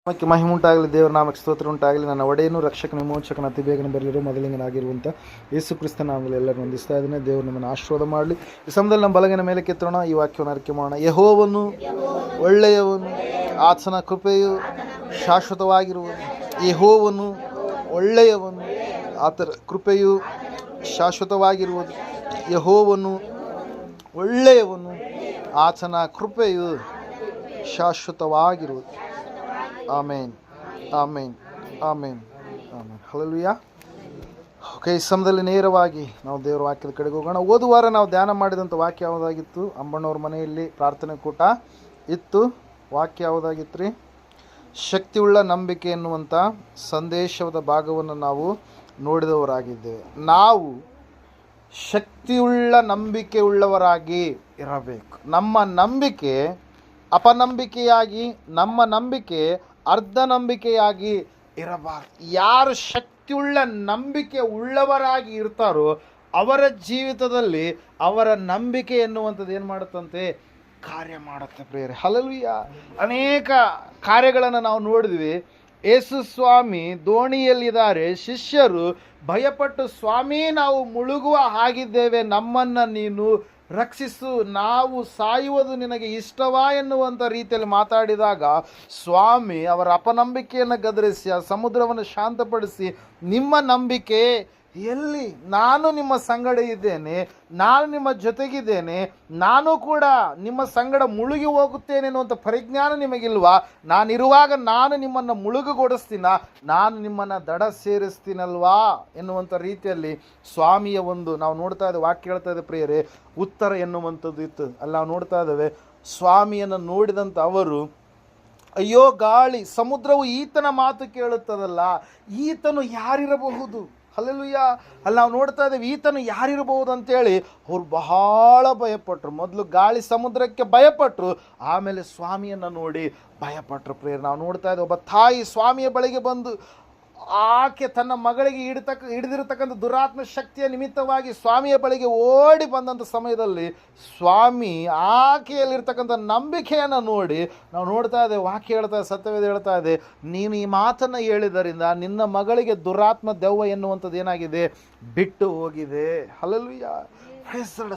ನಾಮಕ್ಕೆ ಮಹಿಮೆ ಉಂಟಾಗಲಿ, ದೇವರ ನಾಮಕ್ಕೆ ಸ್ತೋತ್ರ ಉಂಟಾಗಲಿ. ನನ್ನ ಒಡೆಯನು ರಕ್ಷಕನ ವಿಮೋಚಕನ ಅತಿ ಬೇಗನೆ ಬರಲಿರೋ ಮೊದಲಿಂಗನಾಗಿರುವಂಥ ಯೇಸು ಕ್ರಿಸ್ತ ನಾಮದಲ್ಲಿ ಎಲ್ಲರೂ ವಂದಿಸ್ತಾ ಇದ್ದೇನೆ. ದೇವರು ನಮ್ಮನ್ನು ಆಶೀರ್ವಾದ ಮಾಡಲಿ. ಈ ಸಮಯದಲ್ಲಿ ನಮ್ಮ ಬಲಗಿನ ಮೇಲೆ ಕೆತ್ತೋಣ, ಈ ವಾಕ್ಯವನ್ನು ಅರಿಕೆ ಮಾಡೋಣ. ಯೆಹೋವನು ಒಳ್ಳೆಯವನು, ಆತನ ಕೃಪೆಯು ಶಾಶ್ವತವಾಗಿರುವುದು. ಯೆಹೋವನು ಒಳ್ಳೆಯವನು, ಆತನ ಕೃಪೆಯು ಶಾಶ್ವತವಾಗಿರುವುದು. ಯೆಹೋವನು ಒಳ್ಳೆಯವನು, ಆತನ ಕೃಪೆಯು ಶಾಶ್ವತವಾಗಿರುವುದು. ಆಮೇನ್, ಆಮೇನ್, ಆಮೇನ್, ಆಮೇನ್. ಹಲ್ಲೆಲೂಯಾ. ಓಕೆ, ಈ ಸಮಯದಲ್ಲಿ ನೇರವಾಗಿ ನಾವು ದೇವರ ವಾಕ್ಯದ ಕಡೆಗೆ ಹೋಗೋಣ. ಹೋದ ನಾವು ಧ್ಯಾನ ಮಾಡಿದಂಥ ವಾಕ್ಯ ಯಾವುದಾಗಿತ್ತು? ಅಂಬಣ್ಣವ್ರ ಮನೆಯಲ್ಲಿ ಪ್ರಾರ್ಥನೆ ಕೂಟ ಇತ್ತು. ವಾಕ್ಯ ಯಾವುದಾಗಿತ್ತು ರೀ? ಶಕ್ತಿಯುಳ್ಳ ನಂಬಿಕೆ ಎನ್ನುವಂಥ ಸಂದೇಶದ ಭಾಗವನ್ನು ನಾವು ನೋಡಿದವರಾಗಿದ್ದೇವೆ. ನಾವು ಶಕ್ತಿಯುಳ್ಳ ನಂಬಿಕೆ ಉಳ್ಳವರಾಗಿ ಇರಬೇಕು. ನಮ್ಮ ನಂಬಿಕೆ ಅಪನಂಬಿಕೆಯಾಗಿ, ನಮ್ಮ ನಂಬಿಕೆ ಅರ್ಧ ನಂಬಿಕೆಯಾಗಿ ಇರಬಾರ್ದು. ಯಾರು ಶಕ್ತಿಯುಳ್ಳ ನಂಬಿಕೆ ಉಳ್ಳವರಾಗಿ ಇರ್ತಾರೋ ಅವರ ಜೀವಿತದಲ್ಲಿ ಅವರ ನಂಬಿಕೆ ಎನ್ನುವಂಥದ್ದು ಏನು ಮಾಡುತ್ತಂತೆ? ಕಾರ್ಯ ಮಾಡುತ್ತೆ ಪ್ರಿಯರೇ. ಹಲ್ಲೆಲೂಯಾ. ಅನೇಕ ಕಾರ್ಯಗಳನ್ನು ನಾವು ನೋಡಿದ್ವಿ. ಯೇಸು ಸ್ವಾಮಿ ದೋಣಿಯಲ್ಲಿದ್ದಾರೆ, ಶಿಷ್ಯರು ಭಯಪಟ್ಟು, ಸ್ವಾಮಿ ನಾವು ಮುಳುಗುವ ಹಾಗಿದ್ದೇವೆ, ನಮ್ಮನ್ನು ನೀನು ರಕ್ಷಿಸು, ನಾವು ಸಾಯುವುದು ನಿನಗೆ ಇಷ್ಟವಾ ಎನ್ನುವಂಥ ರೀತಿಯಲ್ಲಿ ಮಾತಾಡಿದಾಗ ಸ್ವಾಮಿ ಅವರ ಅಪನಂಬಿಕೆಯನ್ನು ಗದರಿಸಿ ಆ ಸಮುದ್ರವನ್ನು ಶಾಂತಪಡಿಸಿ, ನಿಮ್ಮ ನಂಬಿಕೆ ಎಲ್ಲಿ? ನಾನು ನಿಮ್ಮ ಸಂಗಡ ಇದ್ದೇನೆ, ನಾನು ನಿಮ್ಮ ಜೊತೆಗಿದ್ದೇನೆ, ನಾನು ಕೂಡ ನಿಮ್ಮ ಸಂಗಡ ಮುಳುಗಿ ಹೋಗುತ್ತೇನೆ ಎನ್ನುವಂಥ ಪರಿಜ್ಞಾನ ನಿಮಗಿಲ್ವಾ? ನಾನಿರುವಾಗ ನಾನು ನಿಮ್ಮನ್ನು ಮುಳುಗುಗೊಡಿಸ್ತೀನ, ನಾನು ನಿಮ್ಮನ್ನು ದಡ ಸೇರಿಸ್ತೀನಲ್ವಾ ಎನ್ನುವಂಥ ರೀತಿಯಲ್ಲಿ ಸ್ವಾಮಿಯ ಒಂದು ನಾವು ನೋಡ್ತಾ ಇದ್ದೇವೆ. ವಾಕ್ಯ ಹೇಳ್ತಾ ಇದೆ ಪ್ರಿಯರೇ, ಉತ್ತರ ಎನ್ನುವಂಥದ್ದು ಇತ್ತು. ಅಲ್ಲಿ ನಾವು ನೋಡ್ತಾ ಇದ್ದೇವೆ, ಸ್ವಾಮಿಯನ್ನು ನೋಡಿದಂಥ ಅವರು, ಅಯ್ಯೋ ಗಾಳಿ ಸಮುದ್ರವು ಈತನ ಮಾತು ಕೇಳುತ್ತದಲ್ಲ, ಈತನು ಯಾರಿರಬಹುದು? ಹಲ್ಲೆಲೂಯಾ. ಅಲ್ಲಿ ನಾವು ನೋಡ್ತಾ ಇದ್ದೇವೆ, ಈತನು ಯಾರಿರಬಹುದು ಅಂತೇಳಿ ಅವ್ರು ಬಹಳ ಭಯಪಟ್ಟರು. ಮೊದಲು ಗಾಳಿ ಸಮುದ್ರಕ್ಕೆ ಭಯಪಟ್ಟರು, ಆಮೇಲೆ ಸ್ವಾಮಿಯನ್ನು ನೋಡಿ ಭಯಪಟ್ಟರು. ಪ್ರಿಯರೇ, ನಾವು ನೋಡ್ತಾ ಇದ್ದೇವೆ, ಒಬ್ಬ ತಾಯಿ ಸ್ವಾಮಿಯ ಬಳಿಗೆ ಬಂದು ಆಕೆ ತನ್ನ ಮಗಳಿಗೆ ಹಿಡಿದಿರತಕ್ಕಂಥ ದುರಾತ್ಮ ಶಕ್ತಿಯ ನಿಮಿತ್ತವಾಗಿ ಸ್ವಾಮಿಯ ಬಳಿಗೆ ಓಡಿ ಬಂದಂಥ ಸಮಯದಲ್ಲಿ ಸ್ವಾಮಿ ಆಕೆಯಲ್ಲಿರ್ತಕ್ಕಂಥ ನಂಬಿಕೆಯನ್ನು ನೋಡಿ ನಾವು ನೋಡ್ತಾ ಇದ್ದೇವೆ. ವಾಕ್ಯ ಹೇಳ್ತಾ ಇದೆ, ಸತ್ಯವೇದ ಹೇಳ್ತಾ ಇದೆ, ನೀನು ಈ ಮಾತನ್ನು ಹೇಳಿದ್ದರಿಂದ ನಿನ್ನ ಮಗಳಿಗೆ ದುರಾತ್ಮ ದೆವ್ವ ಎನ್ನುವಂಥದ್ದು ಏನಾಗಿದೆ? ಬಿಟ್ಟು ಹೋಗಿದೆ. ಹಲ್ಲೆಲೂಯಾ.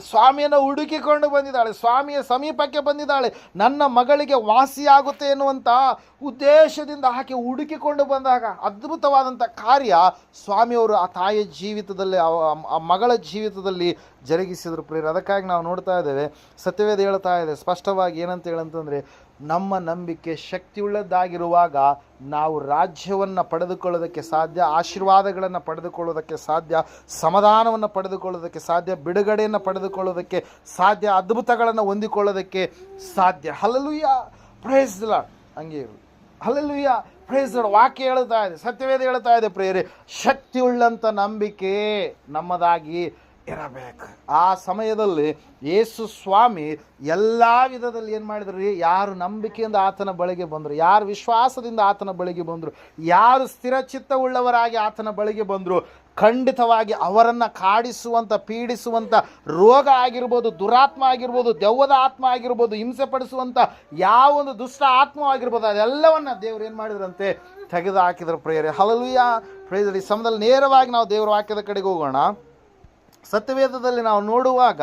ಸ್ವಾಮಿಯನ್ನು ಹುಡುಕಿಕೊಂಡು ಬಂದಿದ್ದಾಳೆ, ಸ್ವಾಮಿಯ ಸಮೀಪಕ್ಕೆ ಬಂದಿದ್ದಾಳೆ, ನನ್ನ ಮಗಳಿಗೆ ವಾಸಿಯಾಗುತ್ತೆ ಎನ್ನುವಂಥ ಉದ್ದೇಶದಿಂದ ಆಕೆ ಹುಡುಕಿಕೊಂಡು ಬಂದಾಗ ಅದ್ಭುತವಾದಂಥ ಕಾರ್ಯ ಸ್ವಾಮಿಯವರು ಆ ತಾಯಿಯ ಜೀವಿತದಲ್ಲಿ, ಆ ಮಗಳ ಜೀವಿತದಲ್ಲಿ ಜರುಗಿಸಿದ್ರು ಪ್ರಿಯರೇ. ಅದಕ್ಕಾಗಿ ನಾವು ನೋಡ್ತಾ ಇದ್ದೇವೆ, ಸತ್ಯವೇದ ಹೇಳ್ತಾ ಇದೆ ಸ್ಪಷ್ಟವಾಗಿ ಏನಂತ ಹೇಳಂತಂದರೆ, ನಮ್ಮ ನಂಬಿಕೆ ಶಕ್ತಿಯುಳ್ಳದ್ದಾಗಿರುವಾಗ ನಾವು ರಾಜ್ಯವನ್ನು ಪಡೆದುಕೊಳ್ಳೋದಕ್ಕೆ ಸಾಧ್ಯ, ಆಶೀರ್ವಾದಗಳನ್ನು ಪಡೆದುಕೊಳ್ಳೋದಕ್ಕೆ ಸಾಧ್ಯ, ಸಮಾಧಾನವನ್ನು ಪಡೆದುಕೊಳ್ಳೋದಕ್ಕೆ ಸಾಧ್ಯ, ಬಿಡುಗಡೆಯನ್ನು ಪಡೆದುಕೊಳ್ಳೋದಕ್ಕೆ ಸಾಧ್ಯ, ಅದ್ಭುತಗಳನ್ನು ಹೊಂದಿಕೊಳ್ಳೋದಕ್ಕೆ ಸಾಧ್ಯ. Hallelujah, praise the Lord. ಹಂಗೆ ಇರು. Hallelujah, praise the Lord. ವಾಕ್ಯ ಹೇಳ್ತಾ ಇದೆ, ಸತ್ಯವೇದ ಹೇಳ್ತಾ ಇದೆ ಪ್ರಿಯರೇ, ಶಕ್ತಿಯುಳ್ಳಂಥ ನಂಬಿಕೆ ನಮ್ಮದಾಗಿ ಇರಬೇಕು. ಆ ಸಮಯದಲ್ಲಿ ಯೇಸು ಸ್ವಾಮಿ ಎಲ್ಲ ವಿಧದಲ್ಲಿ ಏನು ಮಾಡಿದ್ರು? ಯಾರು ನಂಬಿಕೆಯಿಂದ ಆತನ ಬಳಿಗೆ ಬಂದರು, ಯಾರು ವಿಶ್ವಾಸದಿಂದ ಆತನ ಬಳಿಗೆ ಬಂದರು, ಯಾರು ಸ್ಥಿರಚಿತ್ತವುಳ್ಳವರಾಗಿ ಆತನ ಬಳಿಗೆ ಬಂದರು, ಖಂಡಿತವಾಗಿ ಅವರನ್ನು ಕಾಡಿಸುವಂಥ, ಪೀಡಿಸುವಂಥ ರೋಗ ಆಗಿರ್ಬೋದು, ದುರಾತ್ಮ ಆಗಿರ್ಬೋದು, ದೆವ್ವದ ಆತ್ಮ ಆಗಿರ್ಬೋದು, ಹಿಂಸೆ ಪಡಿಸುವಂಥ ಯಾವೊಂದು ದುಷ್ಟ ಆತ್ಮ ಆಗಿರ್ಬೋದು, ಅದೆಲ್ಲವನ್ನು ದೇವರು ಏನು ಮಾಡಿದ್ರಂತೆ? ತೆಗೆದು ಹಾಕಿದ್ರು ಪ್ರಿಯರೇ. Hallelujah, praise the Lord. ಈ ಸಮಯದಲ್ಲಿ ನೇರವಾಗಿ ನಾವು ದೇವರ ವಾಕ್ಯದ ಕಡೆಗೆ ಹೋಗೋಣ. ಸತ್ಯವೇದದಲ್ಲಿ ನಾವು ನೋಡುವಾಗ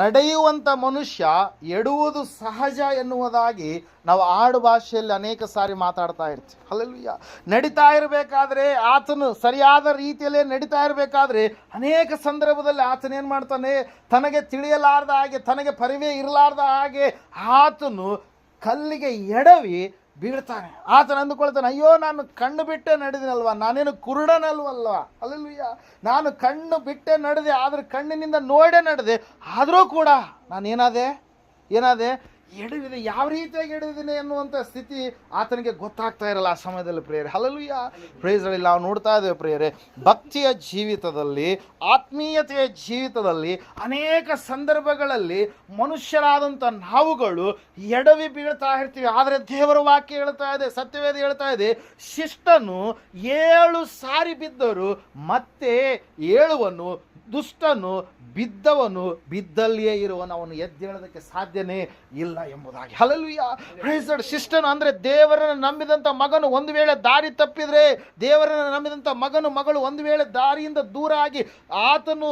ನಡೆಯುವಂಥ ಮನುಷ್ಯ ಎಡುವುದು ಸಹಜ ಎನ್ನುವುದಾಗಿ ನಾವು ಆಡು ಭಾಷೆಯಲ್ಲಿ ಅನೇಕ ಸಾರಿ ಮಾತಾಡ್ತಾ ಇರ್ತೀವಿ. ಹಲ್ಲೆಲೂಯಾ. ನಡೀತಾ ಇರಬೇಕಾದ್ರೆ ಆತನು ಸರಿಯಾದ ರೀತಿಯಲ್ಲೇ ನಡೀತಾ ಇರಬೇಕಾದ್ರೆ ಅನೇಕ ಸಂದರ್ಭದಲ್ಲಿ ಆತನು ಏನು ಮಾಡ್ತಾನೆ? ತನಗೆ ತಿಳಿಯಲಾರ್ದ ಹಾಗೆ, ತನಗೆ ಪರಿವೇ ಇರಲಾರ್ದ ಹಾಗೆ ಆತನು ಕಲ್ಲಿಗೆ ಎಡವಿ ಬೀಳ್ತಾನೆ. ಆತನ ಅಂದುಕೊಳ್ತಾನೆ, ಅಯ್ಯೋ ನಾನು ಕಣ್ಣು ಬಿಟ್ಟೆ ನಡೆದಿನಲ್ವ, ನಾನೇನು ಕುರುಡನಲ್ವಲ್ವ. ಹಲ್ಲೆಲೂಯಾ. ನಾನು ಕಣ್ಣು ಬಿಟ್ಟೆ ನಡೆದೆ, ಆದರೆ ಕಣ್ಣಿನಿಂದ ನೋಡೇ ನಡೆದೆ, ಆದರೂ ಕೂಡ ನಾನೇನಾದೆ? ಎಡವಿದೆ. ಯಾವ ರೀತಿಯಾಗಿ ಎಡವಿದ್ದೀನಿ ಎನ್ನುವಂಥ ಸ್ಥಿತಿ ಆತನಿಗೆ ಗೊತ್ತಾಗ್ತಾ ಇರಲ್ಲ ಆ ಸಮಯದಲ್ಲಿ ಪ್ರಿಯರೇ. Hallelujah, praise the Lord. ನಾವು ನೋಡ್ತಾ ಇದ್ದೇವೆ ಪ್ರಿಯರೇ, ಭಕ್ತಿಯ ಜೀವಿತದಲ್ಲಿ, ಆತ್ಮೀಯತೆಯ ಜೀವಿತದಲ್ಲಿ ಅನೇಕ ಸಂದರ್ಭಗಳಲ್ಲಿ ಮನುಷ್ಯರಾದಂಥ ನಾವುಗಳು ಎಡವಿ ಬೀಳ್ತಾ ಇರ್ತೀವಿ. ಆದರೆ ದೇವರ ವಾಕ್ಯ ಹೇಳ್ತಾ ಇದೆ, ಸತ್ಯವೇದ ಹೇಳ್ತಾ ಇದೆ, ಶಿಷ್ಟನು 7 ಸಾರಿ ಬಿದ್ದರು ಮತ್ತೆ ಏಳುವನು, ದುಷ್ಟನು ಬಿದ್ದವನು ಬಿದ್ದಲ್ಲಿಯೇ ಇರುವನು, ಅವನು ಎದ್ದೇಳೋದಕ್ಕೆ ಸಾಧ್ಯನೇ ಇಲ್ಲ ಎಂಬುದಾಗಿ. Hallelujah, praise the lord. ಶಿಷ್ಟನು ಅಂದರೆ ದೇವರನ್ನು ನಂಬಿದಂಥ ಮಗನು ಒಂದು ವೇಳೆ ದಾರಿ ತಪ್ಪಿದರೆ, ದೇವರನ್ನು ನಂಬಿದಂಥ ಮಗನು ಮಗಳು ಒಂದು ವೇಳೆ ದಾರಿಯಿಂದ ದೂರ ಆಗಿ ಆತನು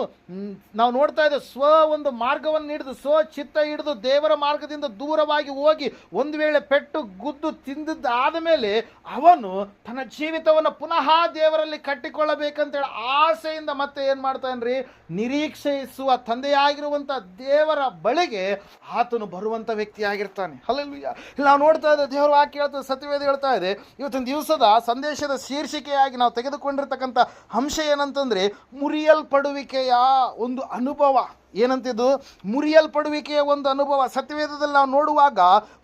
ನಾವು ನೋಡ್ತಾ ಇದ್ದೇವೆ ಒಂದು ಮಾರ್ಗವನ್ನು ಹಿಡಿದು ಚಿತ್ತ ಹಿಡಿದು ದೇವರ ಮಾರ್ಗದಿಂದ ದೂರವಾಗಿ ಹೋಗಿ ಒಂದು ವೇಳೆ ಪೆಟ್ಟು ಗುದ್ದು ತಿಂದಿದ್ದಾದ ಮೇಲೆ ಅವನು ತನ್ನ ಜೀವಿತವನ್ನು ಪುನಃ ದೇವರಲ್ಲಿ ಕಟ್ಟಿಕೊಳ್ಳಬೇಕಂತೇಳಿ ಆಸೆಯಿಂದ ಮತ್ತೆ ಏನು ಮಾಡ್ತಾನ್ರಿ, ನಿರೀಕ್ಷಿಸುವ ತಂದೆಯಾಗಿರುವಂಥ ದೇವರ ಬಳಿಗೆ ಆತನು ಬರುವಂಥ ವ್ಯಕ್ತಿಯಾಗಿರ್ತಾನೆ. ಹಲ್ಲೆಲೂಯಾ. ನಾವು ನೋಡ್ತಾ ಇದ್ದೇವೆ, ದೇವರ ವಾಕ್ಯ ಹೇಳ್ತದೆ, ಸತ್ಯವೇದ ಹೇಳ್ತಾ ಇದೆ, ಇವತ್ತಿನ ದಿವಸದ ಸಂದೇಶದ ಶೀರ್ಷಿಕೆಯಾಗಿ ನಾವು ತೆಗೆದುಕೊಂಡಿರ್ತಕ್ಕಂಥ ಅಂಶ ಏನಂತಂದ್ರೆ ಮುರಿಯಲ್ಪಡುವಿಕೆಯ ಒಂದು ಅನುಭವ. ಏನಂತಿದ್ದು? ಮುರಿಯಲ್ಪಡುವಿಕೆಯ ಒಂದು ಅನುಭವ. ಸತ್ಯವೇದದಲ್ಲಿ ನಾವು ನೋಡುವಾಗ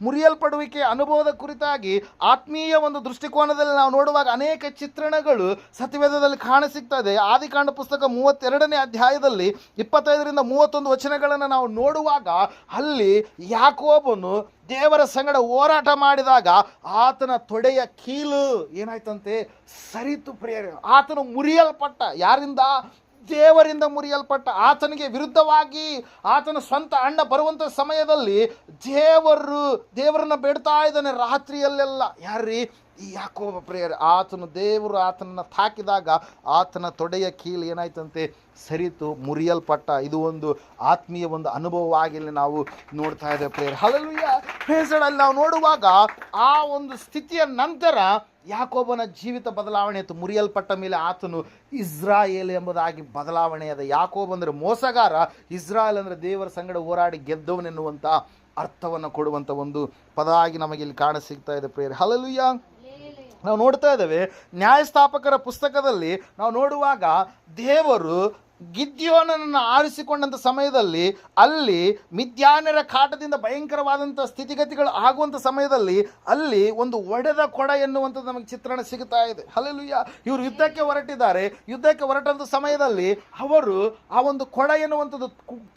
ಮುರಿಯಲ್ಪಡುವಿಕೆಯ ಅನುಭವದ ಕುರಿತಾಗಿ ಆತ್ಮೀಯ ಒಂದು ದೃಷ್ಟಿಕೋನದಲ್ಲಿ ನಾವು ನೋಡುವಾಗ ಅನೇಕ ಚಿತ್ರಣಗಳು ಸತ್ಯವೇದದಲ್ಲಿ ಕಾಣಸಿಗ್ತಾ ಇದೆ. ಆದಿಕಾಂಡ ಪುಸ್ತಕ 32ನೇ ಅಧ್ಯಾಯದಲ್ಲಿ 25ರಿಂದ 31 ವಚನಗಳನ್ನು ನಾವು ನೋಡುವಾಗ ಅಲ್ಲಿ ಯಾಕೋಬನು ದೇವರ ಸಂಗಡ ಹೋರಾಟ ಮಾಡಿದಾಗ ಆತನ ತೊಡೆಯ ಕೀಲು ಏನಾಯ್ತಂತೆ, ಸರಿತು ಪ್ರಿಯರೇ. ಆತನು ಮುರಿಯಲ್ಪಟ್ಟ. ಯಾರಿಂದ? ದೇವರಿಂದ ಮುರಿಯಲ್ಪಟ್ಟ. ಆತನಿಗೆ ವಿರುದ್ಧವಾಗಿ ಆತನ ಸ್ವಂತ ಅಣ್ಣ ಬರುವಂಥ ಸಮಯದಲ್ಲಿ ದೇವರನ್ನ ಬೇಡ್ತಾ ಇದ್ದಾನೆ ರಾತ್ರಿಯಲ್ಲೆಲ್ಲ. ಯಾರ್ರೀ? ಈ ಯಾಕೋಬ ಪ್ರಿಯರೇ. ದೇವರು ಆತನನ್ನು ತಾಕಿದಾಗ ಆತನ ತೊಡೆಯ ಕೀಲು ಏನಾಯ್ತಂತೆ, ಸರಿತು, ಮುರಿಯಲ್ಪಟ್ಟ. ಇದು ಒಂದು ಆತ್ಮೀಯ ಒಂದು ಅನುಭವವಾಗಿ ನಾವು ನೋಡ್ತಾ ಇದ್ದೇವೆ ಪ್ರಿಯರೇ. ಹಲ್ಲೆಲೂಯಾ. Praise the Lord. ನಾವು ನೋಡುವಾಗ ಆ ಒಂದು ಸ್ಥಿತಿಯ ನಂತರ ಯಾಕೋಬನ ಜೀವಿತ ಬದಲಾವಣೆ ಆಯಿತು. ಮುರಿಯಲ್ಪಟ್ಟ ಮೇಲೆ ಆತನು ಇಸ್ರಾಯೇಲ್ ಎಂಬುದಾಗಿ ಬದಲಾವಣೆ ಆದ. ಯಾಕೋಬ ಅಂದರೆ ಮೋಸಗಾರ, ಇಸ್ರಾಯೇಲ್ ಅಂದರೆ ದೇವರ ಸಂಗಡ ಹೋರಾಡಿ ಗೆದ್ದವನೆನ್ನುವಂಥ ಅರ್ಥವನ್ನು ಕೊಡುವಂಥ ಒಂದು ಪದ ಆಗಿ ನಮಗೆ ಇಲ್ಲಿ ಕಾಣಸಿಗ್ತಾ ಇದೆ ಪ್ರಿಯರೇ. ಹಲ್ಲೆಲೂಯಾ. ನಾವು ನೋಡ್ತಾ ಇದ್ದೇವೆ ನ್ಯಾಯಸ್ಥಾಪಕರ ಪುಸ್ತಕದಲ್ಲಿ ನಾವು ನೋಡುವಾಗ ದೇವರು ಗಿದ್ಯೋನನನ್ನು ಆರಿಸಿಕೊಂಡಂಥ ಸಮಯದಲ್ಲಿ ಅಲ್ಲಿ ಮಿದ್ಯಾನ್ಯರ ಕಾಟದಿಂದ ಭಯಂಕರವಾದಂಥ ಸ್ಥಿತಿಗತಿಗಳು ಆಗುವಂಥ ಸಮಯದಲ್ಲಿ ಅಲ್ಲಿ ಒಂದು ಒಡೆದ ಕೊಡ ಎನ್ನುವಂಥದ್ದು ನಮಗೆ ಚಿತ್ರಣ ಸಿಗುತ್ತಾ ಇದೆ. ಹಲ್ಲೆಲೂಯಾ. ಇವರು ಯುದ್ಧಕ್ಕೆ ಹೊರಟಿದ್ದಾರೆ. ಯುದ್ಧಕ್ಕೆ ಹೊರಟಂಥ ಸಮಯದಲ್ಲಿ ಅವರು ಆ ಒಂದು ಕೊಡ ಎನ್ನುವಂಥದ್ದು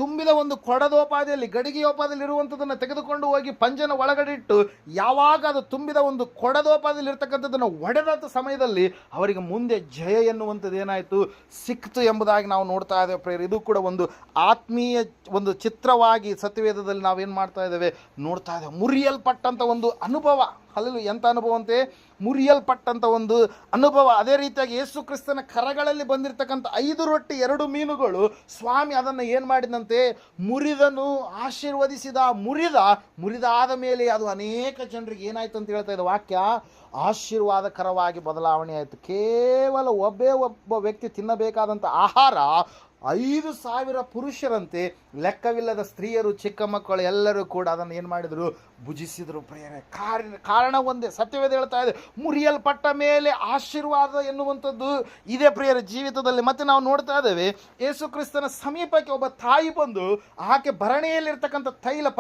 ತುಂಬಿದ ಒಂದು ಕೊಡದೋಪಾದಿಯಲ್ಲಿ ಗಡಿಗೆಯೋಪಾದಿಯಲ್ಲಿ ಇರುವಂಥದ್ದನ್ನು ತೆಗೆದುಕೊಂಡು ಹೋಗಿ ಪಂಜನ ಒಳಗಡೆ ಇಟ್ಟು ಯಾವಾಗ ಅದು ತುಂಬಿದ ಒಂದು ಕೊಡದೋಪಾದಿಯಲ್ಲಿ ಇರ್ತಕ್ಕಂಥದ್ದನ್ನು ಒಡೆದಂಥ ಸಮಯದಲ್ಲಿ ಅವರಿಗೆ ಮುಂದೆ ಜಯ ಎನ್ನುವಂಥದ್ದು ಏನಾಯಿತು, ಸಿಕ್ತು ಎಂಬುದಾಗಿ ನಾವು ನೋಡ್ತಾ ಇದ್ದೇವೆ ಪ್ರೇಯರ್. ಇದು ಕೂಡ ಒಂದು ಆತ್ಮೀಯ ಒಂದು ಚಿತ್ರವಾಗಿ ಸತ್ಯವೇದದಲ್ಲಿ ನಾವೇನು ಮಾಡ್ತಾ ಇದ್ದೇವೆ, ನೋಡ್ತಾ ಇದ್ದೇವೆ. ಮುರಿಯಲ್ಪಟ್ಟಂಥ ಒಂದು ಅನುಭವ. ಅಲ್ಲೂ ಎಂಥ ಅನುಭವ ಅಂತೆ, ಮುರಿಯಲ್ಪಟ್ಟಂಥ ಒಂದು ಅನುಭವ. ಅದೇ ರೀತಿಯಾಗಿ ಯೇಸು ಕ್ರಿಸ್ತನ ಕರಗಳಲ್ಲಿ ಬಂದಿರತಕ್ಕಂಥ 5 ರೊಟ್ಟಿ 2 ಮೀನುಗಳು ಸ್ವಾಮಿ ಅದನ್ನು ಏನು ಮಾಡಿದಂತೆ, ಮುರಿದನು, ಆಶೀರ್ವದಿಸಿದ. ಮುರಿದಾದ ಮೇಲೆ ಅದು ಅನೇಕ ಜನರಿಗೆ ಏನಾಯ್ತು ಅಂತ ಹೇಳ್ತಾ ಇದೆ ವಾಕ್ಯ, ಆಶೀರ್ವಾದಕರವಾಗಿ ಬದಲಾವಣೆ ಆಯಿತು. ಕೇವಲ ಒಬ್ಬ ವ್ಯಕ್ತಿ ತಿನ್ನಬೇಕಾದಂಥ ಆಹಾರ 5,000 ಪುರುಷರಂತೆ ಲೆಕ್ಕವಿಲ್ಲದ ಸ್ತ್ರೀಯರು, ಚಿಕ್ಕ ಮಕ್ಕಳು ಎಲ್ಲರೂ ಕೂಡ ಅದನ್ನು ಏನು ಮಾಡಿದರು, ಭುಜಿಸಿದರು ಪ್ರಿಯರೇ. ಕಾರಣ ಒಂದೇ, ಸತ್ಯವೇದ ಹೇಳ್ತಾ ಇದೆ, ಮುರಿಯಲ್ಪಟ್ಟ ಮೇಲೆ ಆಶೀರ್ವಾದ ಎನ್ನುವಂಥದ್ದು ಇದೇ ಪ್ರಿಯರ ಜೀವಿತದಲ್ಲಿ. ಮತ್ತೆ ನಾವು ನೋಡ್ತಾ ಇದ್ದೇವೆ ಯೇಸು ಕ್ರಿಸ್ತನ ಸಮೀಪಕ್ಕೆ ಒಬ್ಬ ತಾಯಿ ಬಂದು ಆಕೆ ಭರಣಿಯಲ್ಲಿರ್ತಕ್ಕಂಥ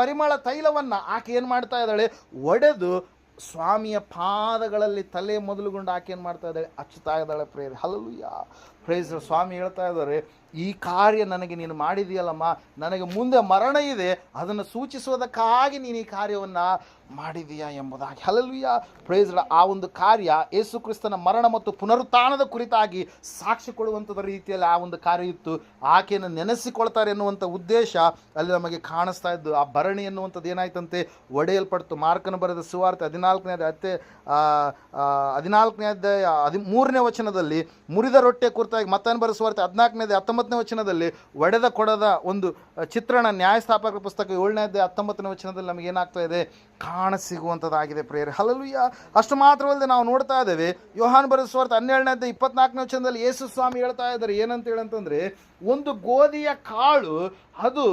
ಪರಿಮಳ ತೈಲವನ್ನು ಆಕೆ ಏನು ಮಾಡ್ತಾ ಇದ್ದಾಳೆ, ಒಡೆದು ಸ್ವಾಮಿಯ ಪಾದಗಳಲ್ಲಿ ತಲೆ ಮೊದಲುಗೊಂಡು ಆಕೆ ಏನು ಮಾಡ್ತಾ ಇದ್ದಾಳೆ, ಹಚ್ಚುತ್ತಾ ಇದ್ದಾಳೆ ಪ್ರೇಯರ್. ಹಲ್ಲೆಲೂಯಾ. ಪ್ರೈಸ್. ಸ್ವಾಮಿ ಹೇಳ್ತಾ ಇದ್ದಾರೆ, ಈ ಕಾರ್ಯ ನನಗೆ ನೀನು ಮಾಡಿದೆಯಲ್ಲಮ್ಮ, ನನಗೆ ಮುಂದೆ ಮರಣ ಇದೆ, ಅದನ್ನು ಸೂಚಿಸುವುದಕ್ಕಾಗಿ ನೀನು ಈ ಕಾರ್ಯವನ್ನು ಮಾಡಿದೀಯಾ ಎಂಬುದಾಗಿ. ಹಲ್ಲೆಲೂಯಾ. ಪ್ರೈಸ್. ಆ ಒಂದು ಕಾರ್ಯ ಯೇಸು ಕ್ರಿಸ್ತನ ಮರಣ ಮತ್ತು ಪುನರುತ್ಥಾನದ ಕುರಿತಾಗಿ ಸಾಕ್ಷಿ ಕೊಡುವಂಥದ್ದು ರೀತಿಯಲ್ಲಿ ಆ ಒಂದು ಕಾರ್ಯ ಇತ್ತು. ಆಕೆಯನ್ನು ನೆನೆಸಿಕೊಳ್ತಾರೆ ಎನ್ನುವಂಥ ಉದ್ದೇಶ ಅಲ್ಲಿ ನಮಗೆ ಕಾಣಿಸ್ತಾ ಇದ್ದು. ಆ ಭರಣಿ ಎನ್ನುವಂಥದ್ದು ಏನಾಯ್ತಂತೆ, ಒಡೆಯಲ್ಪಡ್ತು. ಮಾರ್ಕನ ಬರೆದ ಸುವಾರ್ತೆ 14ನೇ ಅಧ್ಯಾಯ 13ನೇ ವಚನದಲ್ಲಿ ಮುರಿದ ರೊಟ್ಟೆ ಕುರಿತಾಗಿ, ಮತ್ತನ್ನು ಬರೆದ ಸುವಾರ್ತೆ 14ನೇ 19ನೇ ವಚನದಲ್ಲಿ ಒಡೆದ ಕೊಡದ ಒಂದು ಚಿತ್ರಣ ನ್ಯಾಯಸ್ಥಾಪಕರ ಪುಸ್ತಕ 7ನೇ ಅಧ್ಯಾಯ 19ನೇ ವಚನದಲ್ಲಿ ನಮಗೆ ಏನಾಗ್ತಾ ಇದೆ, ಕಾಣಸಿಗುವಂಥದ್ದಾಗಿದೆ ಪ್ರೇಯರ್. ಹಲ್ಲೆಲೂಯಾ. ಅಷ್ಟು ಮಾತ್ರವಲ್ಲದೆ ನಾವು ನೋಡ್ತಾ ಇದ್ದೇವೆ ಯೋಹಾನ ಬರೆದ ಸುವಾರ್ತೆ 12ನೇ ಅಧ್ಯಾಯ 24ನೇ ವಚನದಲ್ಲಿ ಯೇಸು ಸ್ವಾಮಿ ಹೇಳ್ತಾ ಇದ್ದಾರೆ ಏನಂತ ಹೇಳಂತಂದ್ರೆ, ಒಂದು ಗೋಧಿಯ ಕಾಳು ಅದು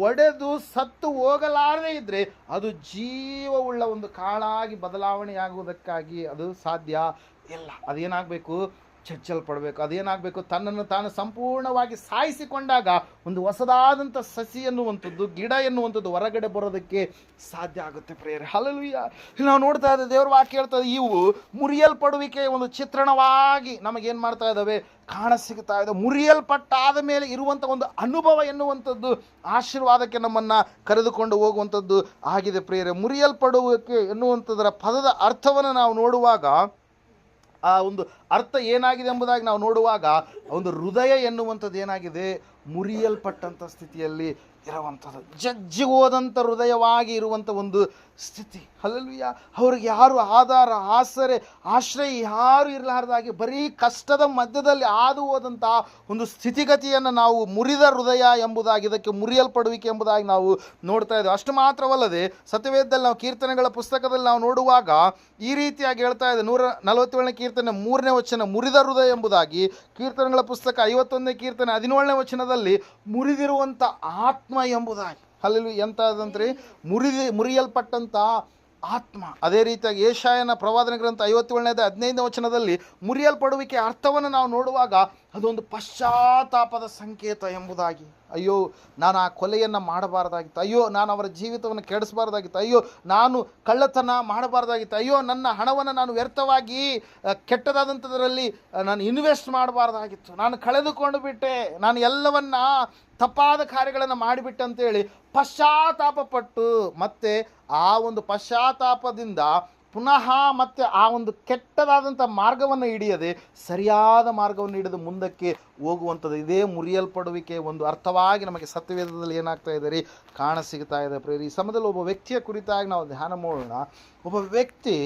ಒಡೆದು ಸತ್ತು ಹೋಗಲಾರದೇ ಇದ್ರೆ ಅದು ಜೀವವುಳ್ಳ ಒಂದು ಕಾಳಾಗಿ ಬದಲಾವಣೆಯಾಗುವುದಕ್ಕಾಗಿ ಅದು ಸಾಧ್ಯ ಇಲ್ಲ. ಅದೇನಾಗಬೇಕು, ಚಚ್ಚಲ್ಪಡಬೇಕು. ಅದೇನಾಗಬೇಕು, ತನ್ನನ್ನು ತಾನು ಸಂಪೂರ್ಣವಾಗಿ ಸಾಯಿಸಿಕೊಂಡಾಗ ಒಂದು ಹೊಸದಾದಂಥ ಸಸಿ ಎನ್ನುವಂಥದ್ದು, ಗಿಡ ಎನ್ನುವಂಥದ್ದು ಹೊರಗಡೆ ಬರೋದಕ್ಕೆ ಸಾಧ್ಯ ಆಗುತ್ತೆ ಪ್ರೇಯರ್. ಹಲ್ಲೆಲೂಯಾ. ನಾವು ನೋಡ್ತಾ ಇದ್ದೇವೆ ದೇವರ ವಾಕ್ಯ ಹೇಳ್ತಾ ಇದೆ, ಇವು ಮುರಿಯಲ್ಪಡುವಿಕೆಯ ಒಂದು ಚಿತ್ರಣವಾಗಿ ನಮಗೇನು ಮಾಡ್ತಾ ಇದ್ದಾವೆ, ಕಾಣಸಿಗ್ತಾ ಇದೆ. ಮುರಿಯಲ್ಪಟ್ಟಾದ ಮೇಲೆ ಇರುವಂಥ ಒಂದು ಅನುಭವ ಎನ್ನುವಂಥದ್ದು ಆಶೀರ್ವಾದಕ್ಕೆ ನಮ್ಮನ್ನು ಕರೆದುಕೊಂಡು ಹೋಗುವಂಥದ್ದು ಆಗಿದೆ ಪ್ರಿಯರೇ. ಮುರಿಯಲ್ಪಡುವಿಕೆ ಎನ್ನುವಂಥದ್ದರ ಪದದ ಅರ್ಥವನ್ನು ನಾವು ನೋಡುವಾಗ ಆ ಒಂದು ಅರ್ಥ ಏನಾಗಿದೆ ಎಂಬುದಾಗಿ ನಾವು ನೋಡುವಾಗ ಒಂದು ಹೃದಯ ಎನ್ನುವಂಥದ್ದು ಏನಾಗಿದೆ, ಮುರಿಯಲ್ಪಟ್ಟಂಥ ಸ್ಥಿತಿಯಲ್ಲಿ ಇರುವಂಥದ್ದು, ಜಜ್ಜಿ ಹೋದಂಥ ಹೃದಯವಾಗಿ ಇರುವಂಥ ಒಂದು ಸ್ಥಿತಿ. ಹಲ್ಲೆಲೂಯಾ. ಅವ್ರಿಗೆ ಯಾರು ಆಧಾರ, ಆಸರೆ, ಆಶ್ರಯ ಯಾರು ಇರಲಾರ್ದಾಗಿ ಬರೀ ಕಷ್ಟದ ಮಧ್ಯದಲ್ಲಿ ಹಾದು ಹೋದಂಥ ಒಂದು ಸ್ಥಿತಿಗತಿಯನ್ನು ನಾವು ಮುರಿದ ಹೃದಯ ಎಂಬುದಾಗಿ, ಇದಕ್ಕೆ ಮುರಿಯಲ್ಪಡುವಿಕೆ ಎಂಬುದಾಗಿ ನಾವು ನೋಡ್ತಾ ಇದ್ದೇವೆ. ಅಷ್ಟು ಮಾತ್ರವಲ್ಲದೆ ಸತ್ಯವೇದದಲ್ಲಿ ನಾವು ಕೀರ್ತನೆಗಳ ಪುಸ್ತಕದಲ್ಲಿ ನಾವು ನೋಡುವಾಗ ಈ ರೀತಿಯಾಗಿ ಹೇಳ್ತಾ ಇದೆ. 147ನೇ ಕೀರ್ತನೆ 3ನೇ ವಚನ ಮುರಿದ ಹೃದಯ ಎಂಬುದಾಗಿ, ಕೀರ್ತನೆಗಳ ಪುಸ್ತಕ 51ನೇ ಕೀರ್ತನೆ 17ನೇ ವಚನದಲ್ಲಿ ಮುರಿದಿರುವಂಥ ಆತ್ಮ ಎಂಬುದಾಗಿ. ಅಲ್ಲಿ ಎಂಥದಂದ್ರೆ ಮುರಿಯಲ್ಪಟ್ಟಂಥ ಆತ್ಮ. ಅದೇ ರೀತಿಯಾಗಿ ಯೆಶಾಯನ ಪ್ರವಾದನೆ ಗ್ರಂಥ 57ನೇ 15ನೇ ವಚನದಲ್ಲಿ ಮುರಿಯಲ್ಪಡುವಿಕೆ ಅರ್ಥವನ್ನು ನಾವು ನೋಡುವಾಗ ಅದೊಂದು ಪಶ್ಚಾತ್ತಾಪದ ಸಂಕೇತ ಎಂಬುದಾಗಿ. ಅಯ್ಯೋ, ನಾನು ಆ ಕೊಲೆಯನ್ನು ಮಾಡಬಾರ್ದಾಗಿತ್ತು, ಅಯ್ಯೋ ನಾನು ಅವರ ಜೀವಿತವನ್ನು ಕೆಡಿಸಬಾರ್ದಾಗಿತ್ತು, ಅಯ್ಯೋ ನಾನು ಕಳ್ಳತನ ಮಾಡಬಾರ್ದಾಗಿತ್ತು, ಅಯ್ಯೋ ನನ್ನ ಹಣವನ್ನು ನಾನು ವ್ಯರ್ಥವಾಗಿ ಕೆಟ್ಟದಾದಂಥದ್ರಲ್ಲಿ ನಾನು ಇನ್ವೆಸ್ಟ್ ಮಾಡಬಾರ್ದಾಗಿತ್ತು, ನಾನು ಕಳೆದುಕೊಂಡು ಬಿಟ್ಟೆ, ನಾನು ಎಲ್ಲವನ್ನ ತಪ್ಪಾದ ಕಾರ್ಯಗಳನ್ನು ಮಾಡಿಬಿಟ್ಟೆ ಅಂತೇಳಿ ಪಶ್ಚಾತ್ತಾಪಪಟ್ಟು ಮತ್ತೆ ಆ ಒಂದು ಪಶ್ಚಾತ್ತಾಪದಿಂದ ಪುನಃ ಮತ್ತೆ ಆ ಒಂದು ಕೆಟ್ಟದಾದಂಥ ಮಾರ್ಗವನ್ನು ಹಿಡಿಯದೆ ಸರಿಯಾದ ಮಾರ್ಗವನ್ನು ಹಿಡಿದು ಮುಂದಕ್ಕೆ ಹೋಗುವಂಥದ್ದು, ಇದೇ ಮುರಿಯಲ್ಪಡುವಿಕೆ ಒಂದು ಅರ್ಥವಾಗಿ ನಮಗೆ ಸತ್ಯವೇದದಲ್ಲಿ ಏನಾಗ್ತಾ ಇದೆ ರೀ ಕಾಣಸಿಗ್ತಾ ಇದೆ. ಪ್ರೇರಿ, ಈ ಸಮಯದಲ್ಲಿ ಒಬ್ಬ ವ್ಯಕ್ತಿಯ ಕುರಿತಾಗಿ ನಾವು ಧ್ಯಾನ ಮಾಡೋಣ. ಒಬ್ಬ ವ್ಯಕ್ತಿ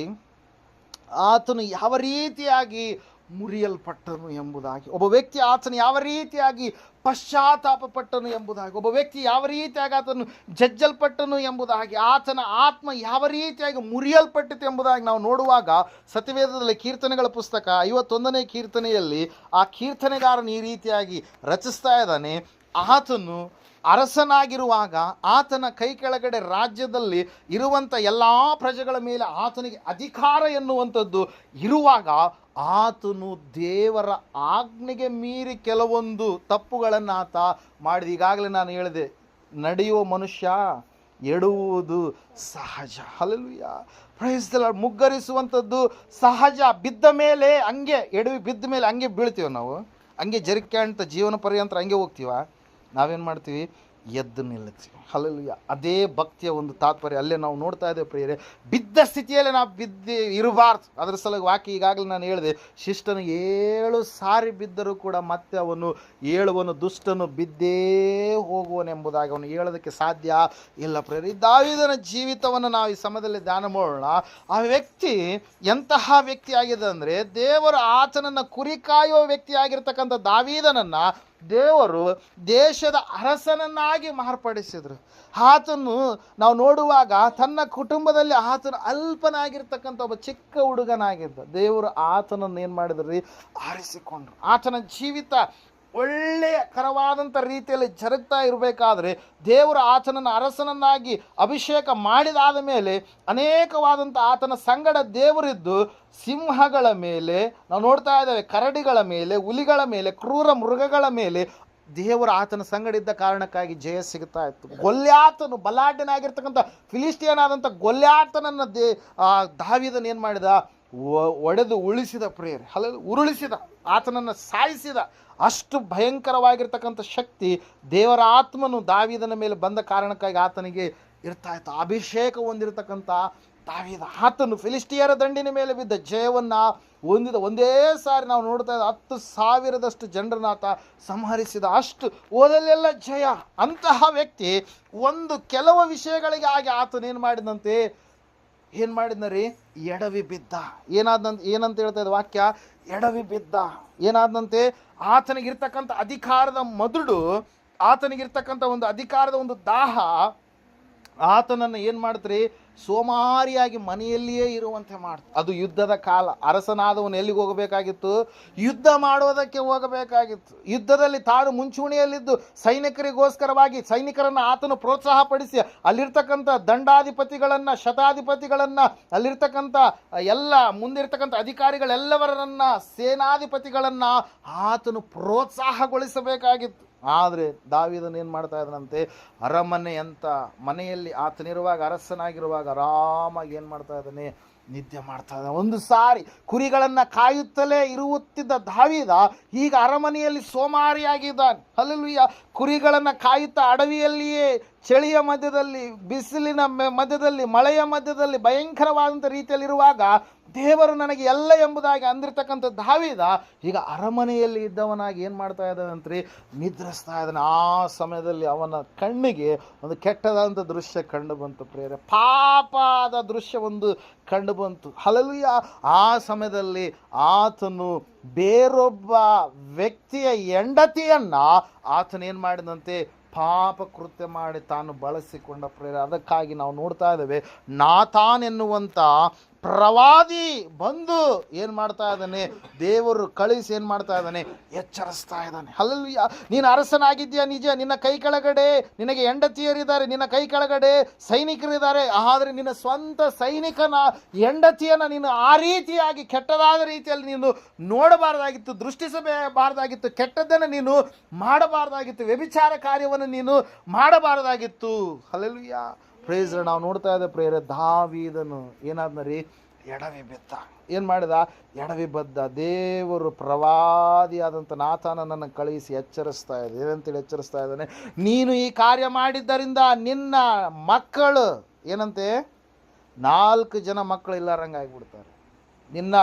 ಆತನು ಯಾವ ರೀತಿಯಾಗಿ ಮುರಿಯಲ್ಪಟ್ಟನು ಎಂಬುದಾಗಿ, ಒಬ್ಬ ವ್ಯಕ್ತಿ ಆತನು ಯಾವ ರೀತಿಯಾಗಿ ಪಶ್ಚಾತ್ತಾಪಪಟ್ಟನು ಎಂಬುದಾಗಿ, ಒಬ್ಬ ವ್ಯಕ್ತಿ ಯಾವ ರೀತಿಯಾಗಿ ಆತನು ಜಜ್ಜಲ್ಪಟ್ಟನು ಎಂಬುದಾಗಿ, ಆತನ ಆತ್ಮ ಯಾವ ರೀತಿಯಾಗಿ ಮುರಿಯಲ್ಪಟ್ಟಿತು ಎಂಬುದಾಗಿ ನಾವು ನೋಡುವಾಗ ಸತ್ಯವೇದದಲ್ಲಿ ಕೀರ್ತನೆಗಳ ಪುಸ್ತಕ 51ನೇ ಕೀರ್ತನೆಯಲ್ಲಿ ಆ ಕೀರ್ತನೆಗಾರನು ಈ ರೀತಿಯಾಗಿ ರಚಿಸ್ತಾ ಇದ್ದಾನೆ. ಆತನು ಅರಸನಾಗಿರುವಾಗ ಆತನ ಕೈ ಕೆಳಗಡೆ ರಾಜ್ಯದಲ್ಲಿ ಇರುವಂಥ ಎಲ್ಲ ಪ್ರಜೆಗಳ ಮೇಲೆ ಆತನಿಗೆ ಅಧಿಕಾರ ಎನ್ನುವಂಥದ್ದು ಇರುವಾಗ ಆತನು ದೇವರ ಆಜ್ಞೆಗೆ ಮೀರಿ ಕೆಲವೊಂದು ತಪ್ಪುಗಳನ್ನು ಆತ ಮಾಡಿದ. ಈಗಾಗಲೇ ನಾನು ಹೇಳಿದೆ, ನಡೆಯುವ ಮನುಷ್ಯ ಎಡುವುದು ಸಹಜ. Hallelujah, praise the lord. ಮುಗ್ಗರಿಸುವಂಥದ್ದು ಸಹಜ. ಬಿದ್ದ ಮೇಲೆ ಹಂಗೆ ಎಡವಿ ಬಿದ್ದ ಮೇಲೆ ಹಂಗೆ ಬೀಳ್ತೀವ ನಾವು, ಹಂಗೆ ಜರಿಕೆ ಅಂತ ಜೀವನ ಪರ್ಯಂತರ ಹಂಗೆ ಹೋಗ್ತೀವ. ನಾವೇನು ಮಾಡ್ತೀವಿ? ಎದ್ದು ನಿಲ್ಲುತ್ತೀವಿ. ಹಲ್ಲೆಲೂಯಾ. ಅದೇ ಭಕ್ತಿಯ ಒಂದು ತಾತ್ಪರ್ಯ ಅಲ್ಲೇ ನಾವು ನೋಡ್ತಾ ಇದ್ದೇವೆ ಪ್ರಿಯರೇ. ಬಿದ್ದ ಸ್ಥಿತಿಯಲ್ಲಿ ನಾವು ಬಿದ್ದು ಇರಬಾರ್ದು. ಅದರ ಸಲುವಾಗಿ ವಾಕ್ಯ ಈಗಾಗಲೇ ನಾನು ಹೇಳಿದೆ, ಶಿಷ್ಟನು 7 ಸಾರಿ ಬಿದ್ದರೂ ಕೂಡ ಮತ್ತೆ ಅವನು ಏಳುವನು, ದುಷ್ಟನು ಬಿದ್ದೇ ಹೋಗುವನೆಂಬುದಾಗಿ. ಅವನು ಹೇಳೋದಕ್ಕೆ ಸಾಧ್ಯ ಇಲ್ಲ ಪ್ರಿಯರೇ. ದಾವೀದನ ಜೀವಿತವನ್ನು ನಾವು ಈ ಸಮಯದಲ್ಲಿ ಧ್ಯಾನ ಮಾಡೋಣ. ಆ ವ್ಯಕ್ತಿ ಎಂತಹ ವ್ಯಕ್ತಿ ಆಗಿದೆ ಅಂದರೆ, ದೇವರು ಆತನನ್ನು ಕುರಿ ಕಾಯುವ ವ್ಯಕ್ತಿ ಆಗಿರ್ತಕ್ಕಂಥ ದಾವೀದನನ್ನು ದೇವರು ದೇಶದ ಅರಸನನ್ನಾಗಿ ಮಾರ್ಪಡಿಸಿದರು. ಆತನು ನಾವು ನೋಡುವಾಗ ತನ್ನ ಕುಟುಂಬದಲ್ಲಿ ಆತನು ಅಲ್ಪನಾಗಿರ್ತಕ್ಕಂಥ ಒಬ್ಬ ಚಿಕ್ಕ ಹುಡುಗನಾಗಿದ್ದ. ದೇವರು ಆತನನ್ನು ಏನು ಮಾಡಿದ್ರಿ? ಆರಿಸಿಕೊಂಡ್ರು. ಆತನ ಜೀವಿತ ಒಳ್ಳೆಯ ಕರವಾದಂಥ ರೀತಿಯಲ್ಲಿ ಜರುಗ್ತಾ ಇರಬೇಕಾದ್ರೆ ದೇವರು ಆತನನ್ನು ಅರಸನನ್ನಾಗಿ ಅಭಿಷೇಕ ಮಾಡಿದಾದ ಮೇಲೆ ಅನೇಕವಾದಂಥ ಆತನ ಸಂಗಡ ದೇವರಿದ್ದು ಸಿಂಹಗಳ ಮೇಲೆ ನಾವು ನೋಡ್ತಾ ಇದ್ದೇವೆ, ಕರಡಿಗಳ ಮೇಲೆ, ಹುಲಿಗಳ ಮೇಲೆ, ಕ್ರೂರ ಮೃಗಗಳ ಮೇಲೆ ದೇವರು ಆತನ ಸಂಗಡಿದ್ದ ಕಾರಣಕ್ಕಾಗಿ ಜಯ ಸಿಗ್ತಾ ಇತ್ತು. ಗೊಲ್ಯಾತನು ಬಲಾಢ್ಯನಾಗಿರ್ತಕ್ಕಂಥ ಫಿಲಿಸ್ಟಿಯನಾದಂಥ ಗೊಲ್ಯಾತನನ್ನು ದಾವೀದನು ಏನು ಮಾಡಿದ? ಒಡೆದು ಉಳಿಸಿದ ಪ್ರಿಯರೇ. ಉರುಳಿಸಿದ, ಆತನನ್ನು ಸಾಯಿಸಿದ. ಅಷ್ಟು ಭಯಂಕರವಾಗಿರ್ತಕ್ಕಂಥ ಶಕ್ತಿ ದೇವರ ಆತ್ಮನು ದಾವೀದನ ಮೇಲೆ ಬಂದ ಕಾರಣಕ್ಕಾಗಿ ಆತನಿಗೆ ಇರ್ತಾ ಇತ್ತು. ಅಭಿಷೇಕ ಹೊಂದಿರತಕ್ಕಂಥ ದಾವೀದ, ಆತನು ಫಿಲಿಸ್ಟಿಯರ ದಂಡಿನ ಮೇಲೆ ಬಿದ್ದ ಜಯವನ್ನು ಹೊಂದಿದ. ಒಂದೇ ಸಾರಿ ನಾವು ನೋಡ್ತಾ ಇದ್ದ 10,000 ಜನರನ್ನ ಆತ ಸಂಹರಿಸಿದ. ಅಷ್ಟು ಓದಲೆಲ್ಲ ಜಯ. ಅಂತಹ ವ್ಯಕ್ತಿ ಕೆಲವು ವಿಷಯಗಳಿಗಾಗಿ ಆತನೇನು ಮಾಡಿದಂತೆ? ಏನು ಮಾಡಿದ್ನರಿ? ಎಡವಿ ಬಿದ್ದ. ಏನಂತ ಹೇಳ್ತಾ ಇದ್ದ ವಾಕ್ಯ? ಎಡವಿ ಬಿದ್ದ. ಏನಾದಂತೆ? ಆತನಿಗಿರ್ತಕ್ಕಂಥ ಅಧಿಕಾರದ ಮದುಡು, ಆತನಿಗಿರ್ತಕ್ಕಂಥ ಒಂದು ಅಧಿಕಾರದ ಒಂದು ದಾಹ ಆತನನ್ನು ಏನು ಮಾಡ್ತ್ರಿ? ಸೋಮಾರಿಯಾಗಿ ಮನೆಯಲ್ಲಿಯೇ ಇರುವಂತೆ ಮಾಡ್ತು. ಅದು ಯುದ್ಧದ ಕಾಲ. ಅರಸನಾದವನು ಎಲ್ಲಿಗೆ ಹೋಗಬೇಕಾಗಿತ್ತು? ಯುದ್ಧ ಮಾಡೋದಕ್ಕೆ ಹೋಗಬೇಕಾಗಿತ್ತು. ಯುದ್ಧದಲ್ಲಿ ತಾನು ಮುಂಚೂಣಿಯಲ್ಲಿದ್ದು ಸೈನಿಕರಿಗೋಸ್ಕರವಾಗಿ ಸೈನಿಕರನ್ನು ಆತನು ಪ್ರೋತ್ಸಾಹ ಪಡಿಸಿ ಅಲ್ಲಿರ್ತಕ್ಕಂಥ ದಂಡಾಧಿಪತಿಗಳನ್ನು, ಶತಾಧಿಪತಿಗಳನ್ನು, ಅಲ್ಲಿರ್ತಕ್ಕಂಥ ಎಲ್ಲ ಮುಂದಿರ್ತಕ್ಕಂಥ ಅಧಿಕಾರಿಗಳೆಲ್ಲವರನ್ನ, ಸೇನಾಧಿಪತಿಗಳನ್ನು ಆತನು ಪ್ರೋತ್ಸಾಹಗೊಳಿಸಬೇಕಾಗಿತ್ತು. ಆದರೆ ದಾವೀದನು ಏನು ಮಾಡ್ತಾ ಇದ್ದಾನಂತೆ? ಅರಮನೆ ಅಂತ ಮನೆಯಲ್ಲಿ ಆತನಿರುವಾಗ, ಅರಸನಾಗಿರುವಾಗ ಆರಾಮಾಗಿ ಏನು ಮಾಡ್ತಾ ಇದ್ದಾನೆ? ನಿದ್ದೆ ಮಾಡ್ತಾ ಇದ್ದಾನೆ. ಒಂದು ಸಾರಿ ಕುರಿಗಳನ್ನು ಕಾಯುತ್ತಲೇ ಇರುತ್ತಿದ್ದ ದಾವೀದ ಈಗ ಅರಮನೆಯಲ್ಲಿ ಸೋಮಾರಿಯಾಗಿದ್ದಾನೆ. ಹಲ್ಲೆಲೂಯಾ. ಕುರಿಗಳನ್ನು ಕಾಯುತ್ತಾ ಅಡವಿಯಲ್ಲಿಯೇ ಚಳಿಯ ಮಧ್ಯದಲ್ಲಿ, ಬಿಸಿಲಿನ ಮಧ್ಯದಲ್ಲಿ, ಮಳೆಯ ಮಧ್ಯದಲ್ಲಿ ಭಯಂಕರವಾದಂಥ ರೀತಿಯಲ್ಲಿರುವಾಗ ದೇವರು ನನಗೆ ಎಲ್ಲ ಎಂಬುದಾಗಿ ಅಂದಿರ್ತಕ್ಕಂಥ ದಾವೀದ ಈಗ ಅರಮನೆಯಲ್ಲಿ ಇದ್ದವನಾಗಿ ಏನು ಮಾಡ್ತಾ ಇದ್ದಾನಂತ್ರಿ, ನಿದ್ರಿಸ್ತಾ ಇದ್ದಾನೆ. ಆ ಸಮಯದಲ್ಲಿ ಅವನ ಕಣ್ಣಿಗೆ ಒಂದು ಕೆಟ್ಟದಾದಂಥ ದೃಶ್ಯ ಕಂಡು ಬಂತು ಪ್ರಿಯರೇ, ಪಾಪದ ದೃಶ್ಯ ಒಂದು ಕಂಡು ಬಂತು. ಹಲ್ಲೆಲೂಯಾ. ಆ ಸಮಯದಲ್ಲಿ ಆತನು ಬೇರೊಬ್ಬ ವ್ಯಕ್ತಿಯ ಹೆಂಡತಿಯನ್ನ ಆತನು ಏನು ಮಾಡಿದಂತೆ, ಪಾಪ ಕೃತ್ಯ ಮಾಡಿ ತಾನು ಬಳಸಿಕೊಂಡ ಪ್ರೇರ. ಅದಕ್ಕಾಗಿ ನಾವು ನೋಡ್ತಾ ಇದ್ದೇವೆ, ನಾತಾನ್ ಎನ್ನುವಂಥ ಪ್ರವಾದಿ ಬಂದು ಏನು ಮಾಡ್ತಾ ಇದ್ದಾನೆ, ದೇವರು ಕಳಿಸಿ ಏನು ಮಾಡ್ತಾ ಇದ್ದಾನೆ, ಎಚ್ಚರಿಸ್ತಾ ಇದ್ದಾನೆ. ಹಲ್ಲೆಲೂಯಾ. ನೀನು ಅರಸನಾಗಿದ್ದೀಯ ನಿಜ, ನಿನ್ನ ಕೈ ಕೆಳಗಡೆ ನಿನಗೆ ಹೆಂಡತಿಯರಿದ್ದಾರೆ, ನಿನ್ನ ಕೈ ಕೆಳಗಡೆ ಸೈನಿಕರಿದ್ದಾರೆ. ಆದರೆ ನಿನ್ನ ಸ್ವಂತ ಸೈನಿಕನ ಹೆಂಡತಿಯನ್ನು ನೀನು ಆ ರೀತಿಯಾಗಿ ಕೆಟ್ಟದಾದ ರೀತಿಯಲ್ಲಿ ನೀನು ನೋಡಬಾರ್ದಾಗಿತ್ತು, ದೃಷ್ಟಿಸಬಾರ್ದಾಗಿತ್ತು, ಕೆಟ್ಟದ್ದನ್ನು ನೀನು ಮಾಡಬಾರ್ದಾಗಿತ್ತು, ವ್ಯಭಿಚಾರ ಕಾರ್ಯವನ್ನು ನೀನು ಮಾಡಬಾರ್ದಾಗಿತ್ತು. ಹಲ್ಲೆಲೂಯಾ. ಪ್ರೇಸ್. ನಾವು ನೋಡ್ತಾ ಇದ್ದ ಪ್ರೇರ, ದಾವೀದನು ಏನಾದ್ನರಿ, ಎಡವಿ ಬಿದ್ದ. ಏನು ಮಾಡಿದ, ಎಡವಿ ಬದ್ದ. ದೇವರು ಪ್ರವಾದಿಯಾದಂಥ ನಾತಾನನನ್ನು ಕಳುಹಿಸಿ ಎಚ್ಚರಿಸ್ತಾ ಇದೆ. ಏನಂತೇಳಿ ಎಚ್ಚರಿಸ್ತಾ ಇದ್ದಾನೆ, ನೀನು ಈ ಕಾರ್ಯ ಮಾಡಿದ್ದರಿಂದ ನಿನ್ನ ಮಕ್ಕಳು ಏನಂತೆ, 4 ಜನ ಮಕ್ಕಳು ಇಲ್ಲಾರಂಗಾಗಿಬಿಡ್ತಾರೆ. ನಿನ್ನ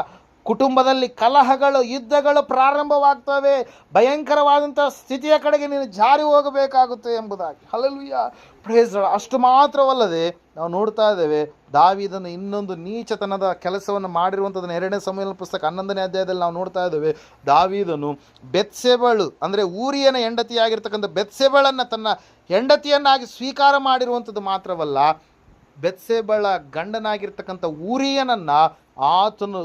ಕುಟುಂಬದಲ್ಲಿ ಕಲಹಗಳು, ಯುದ್ಧಗಳು ಪ್ರಾರಂಭವಾಗ್ತವೆ, ಭಯಂಕರವಾದಂಥ ಸ್ಥಿತಿಯ ಕಡೆಗೆ ನೀನು ಜಾರಿ ಹೋಗಬೇಕಾಗುತ್ತೆ ಎಂಬುದಾಗಿ. ಹಲ್ಲೆಲೂಯಾ. ಪ್ರೇಸ್. ಅಷ್ಟು ಮಾತ್ರವಲ್ಲದೆ ನಾವು ನೋಡ್ತಾ ಇದ್ದೇವೆ, ದಾವೀದನು ಇನ್ನೊಂದು ನೀಚತನದ ಕೆಲಸವನ್ನು ಮಾಡಿರುವಂಥದ್ದನ್ನು 2ನೇ ಸಮುವೇಲನ ಪುಸ್ತಕ 11ನೇ ಅಧ್ಯಾಯದಲ್ಲಿ ನಾವು ನೋಡ್ತಾ ಇದ್ದೇವೆ. ದಾವೀದನು ಬೆತ್ಸೆಬಳು ಅಂದರೆ ಊರಿಯನ ಹೆಂಡತಿಯಾಗಿರ್ತಕ್ಕಂಥ ಬೆತ್ಸೆಬಳನ್ನು ತನ್ನ ಹೆಂಡತಿಯನ್ನಾಗಿ ಸ್ವೀಕಾರ ಮಾಡಿರುವಂಥದ್ದು ಮಾತ್ರವಲ್ಲ, ಬೆತ್ಸೆಬಳ ಗಂಡನಾಗಿರ್ತಕ್ಕಂಥ ಊರಿಯನನ್ನು ಆತನು